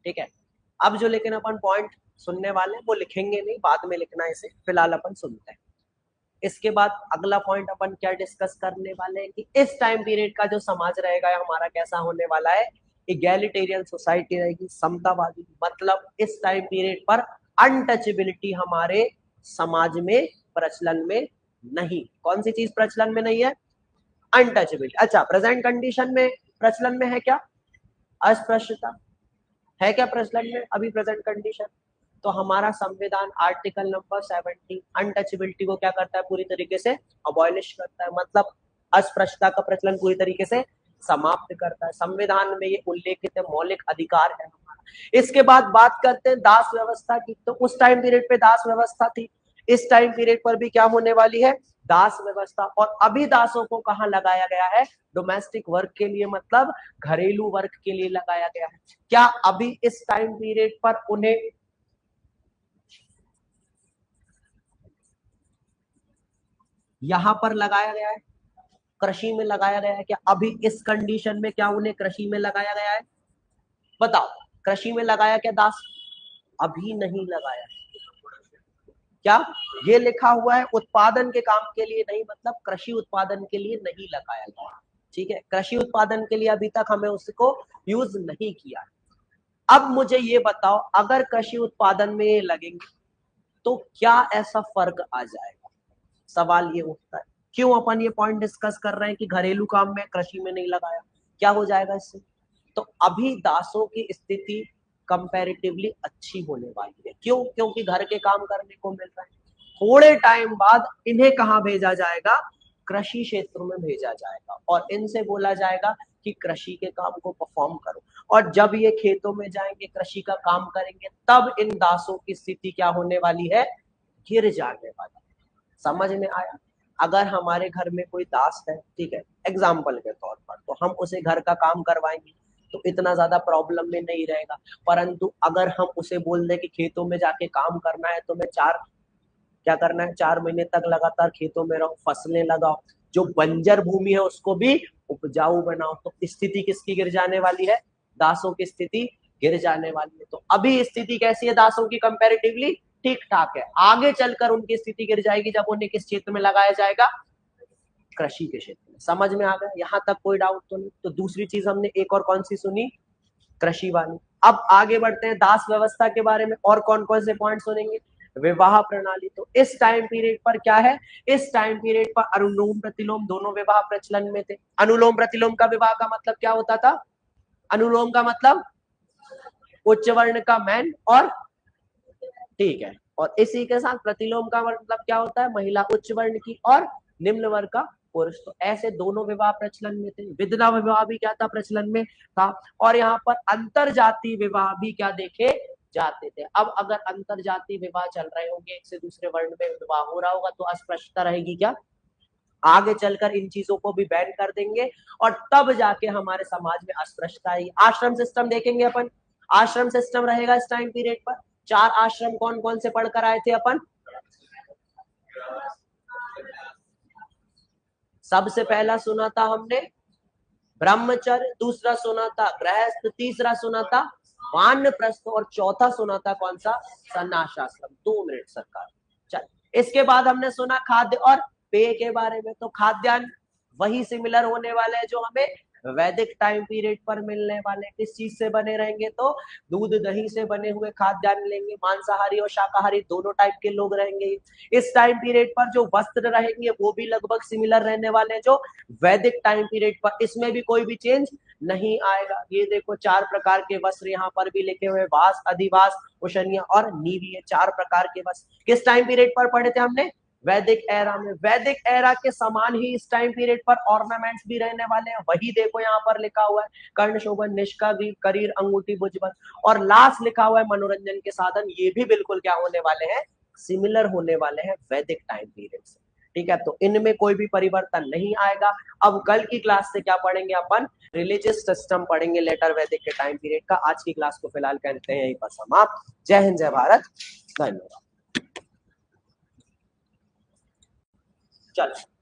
ठीक है। अब जो लेकिन अपन पॉइंट सुनने वाले हैं वो लिखेंगे नहीं, बाद में लिखना है इसे, फिलहाल अपन सुनते हैं। इसके बाद अगला पॉइंट अपन क्या डिस्कस करने वाले हैं कि इस टाइम पीरियड का जो समाज रहेगा हमारा कैसा होने वाला है, इगैलिटेरियन सोसाइटी रहेगी, समतावादी। मतलब इस टाइम पीरियड पर अनटचेबिलिटी हमारे समाज में प्रचलन में नहीं। कौन सी चीज प्रचलन में नहीं है? अनटचेबिलिटी। अच्छा, प्रेजेंट कंडीशन में प्रचलन में है क्या? अस्पृश्यता है क्या प्रचलन में अभी प्रेजेंट कंडीशन? तो हमारा संविधान आर्टिकल नंबर 70 अनटचेबिलिटी को क्या करता है? पूरी तरीके से अबॉलिश करता है, मतलब अस्पृश्यता का प्रचलन पूरी तरीके से समाप्त करता है। संविधान में ये उल्लेखित है, मौलिक अधिकार है हमारा। इसके बाद बात करते हैं दास व्यवस्था की। तो उस टाइम पीरियड पे दास व्यवस्था थी, इस टाइम पीरियड पर भी क्या होने वाली है? दास व्यवस्था। और अभी दासों को कहां लगाया गया है? डोमेस्टिक वर्क के लिए, मतलब घरेलू वर्क के लिए लगाया गया है। क्या अभी इस टाइम पीरियड पर उन्हें यहां पर लगाया गया है? कृषि में लगाया गया है क्या अभी इस कंडीशन में? क्या उन्हें कृषि में लगाया गया है? बताओ, कृषि में लगाया क्या दास? अभी नहीं लगाया। क्या ये लिखा हुआ है उत्पादन के काम के लिए नहीं, मतलब कृषि उत्पादन के लिए नहीं लगाया गया, ठीक है। कृषि उत्पादन के लिए अभी तक हमें उसको यूज नहीं किया। अब मुझे ये बताओ, अगर कृषि उत्पादन में ये लगेंगे तो क्या ऐसा फर्क आ जाएगा? सवाल ये उठता है। क्यों अपन ये पॉइंट डिस्कस कर रहे हैं कि घरेलू काम में कृषि में नहीं लगाया? क्या हो जाएगा इससे? तो अभी दासों की स्थिति कंपैरेटिवली अच्छी होने वाली है। क्यों? क्योंकि घर के काम करने को मिल रहा है। थोड़े टाइम बाद इन्हें कहां भेजा जाएगा? कृषि क्षेत्र में भेजा जाएगा और इनसे बोला जाएगा कि कृषि के काम को परफॉर्म करो। और जब ये खेतों में जाएंगे, कृषि का काम करेंगे, तब इन दासों की स्थिति क्या होने वाली है? गिर जाने वाली। समझ में आया? अगर हमारे घर में कोई दास है, ठीक है, एग्जाम्पल के तौर पर, तो हम उसे घर का काम करवाएंगे तो इतना ज्यादा प्रॉब्लम में नहीं रहेगा। परंतु अगर हम उसे बोल दें कि खेतों में जाके काम करना है, तो मैं क्या करना है, 4 महीने तक लगातार खेतों में रहो, फसलें लगाओ, जो बंजर भूमि है उसको भी उपजाऊ बनाओ, तो स्थिति किसकी गिर जाने वाली है? दासों की स्थिति गिर जाने वाली है। तो अभी स्थिति कैसी है दासों की? कंपैरेटिवली ठीक ठाक है। आगे चलकर उनकी स्थिति गिर जाएगी जब उन्हें किस क्षेत्र में लगाया जाएगा? कृषि के क्षेत्र में। समझ में आ गया? यहां तक कोई डाउट तो नहीं? तो दूसरी चीज हमने एक और कौन सी सुनी? कृषि वाली। अब आगे बढ़ते हैं दास व्यवस्था के बारे में, और कौन कौन से पॉइंट सुनेंगे? विवाह प्रणाली। तो इस टाइम पीरियड पर क्या है? इस टाइम पीरियड पर अनुलोम प्रतिलोम दोनों विवाह प्रचलन में थे। अनुलोम प्रतिलोम का विवाह का मतलब क्या होता था? अनुलोम का मतलब उच्च वर्ण का मैन, और ठीक है, और इसी के साथ प्रतिलोम का मतलब क्या होता है? महिला उच्च वर्ण की और निम्न वर्ग का पुरुष। तो ऐसे दोनों विवाह प्रचलन में थे। विधवा विवाह भी क्या था? प्रचलन में था। और यहाँ पर अंतर जाति विवाह भी क्या देखे जाते थे। अब अगर अंतर जाति विवाह चल रहे होंगे, एक से दूसरे वर्ण में विवाह हो रहा होगा, तो अस्पृश्यता रहेगी क्या? आगे चलकर इन चीजों को भी बैन कर देंगे और तब जाके हमारे समाज में अस्पृश्यता आएगी। आश्रम सिस्टम देखेंगे अपन, आश्रम सिस्टम रहेगा इस टाइम पीरियड पर। 4 आश्रम कौन कौन से पढ़कर आए थे अपन? सबसे पहला सुना था हमने ब्रह्मचर्य, दूसरा सुना था गृहस्थ, तीसरा सुना था वानप्रस्थ और चौथा सुना था कौन सा? संन्यासाश्रम। 2 मिनट सरकार। चल, इसके बाद हमने सुना खाद्य और पेय के बारे में। तो खाद्यान्न वही सिमिलर होने वाले हैं जो हमें वैदिक टाइम पीरियड पर मिलने वाले। किस चीज से बने रहेंगे? तो दूध दही से बने हुए खाद्यान्न लेंगे। मांसाहारी और शाकाहारी दोनों टाइप के लोग रहेंगे। इस टाइम पीरियड पर जो वस्त्र रहेंगे वो भी लगभग सिमिलर रहने वाले हैं जो वैदिक टाइम पीरियड पर। इसमें भी कोई भी चेंज नहीं आएगा। ये देखो 4 प्रकार के वस्त्र यहाँ पर भी लिखे हुए, वास, अधिवास, कुशनिया और नीवीय। 4 प्रकार के वस्त्र किस टाइम पीरियड पर पढ़े थे हमने? वैदिक एरा में। वैदिक एरा के समान ही इस टाइम पीरियड पर ऑर्नामेंट्स भी रहने वाले हैं। वही देखो यहाँ पर लिखा हुआ है, कर्ण शोभन, निष्का, ग्रीव, करीर, अंगूठी, भुजबल, और लास्ट लिखा हुआ है मनोरंजन के साधन। ये भी बिल्कुल क्या होने वाले हैं? सिमिलर होने वाले हैं वैदिक टाइम पीरियड से। ठीक है, तो इनमें कोई भी परिवर्तन नहीं आएगा। अब कल की क्लास से क्या पढ़ेंगे अपन? रिलीजियस सिस्टम पढ़ेंगे लेटर वैदिक के टाइम पीरियड का। आज की क्लास को फिलहाल करते हैं यहीं पर समाप्त। जय हिंद, जय भारत, धन्यवाद। चलो।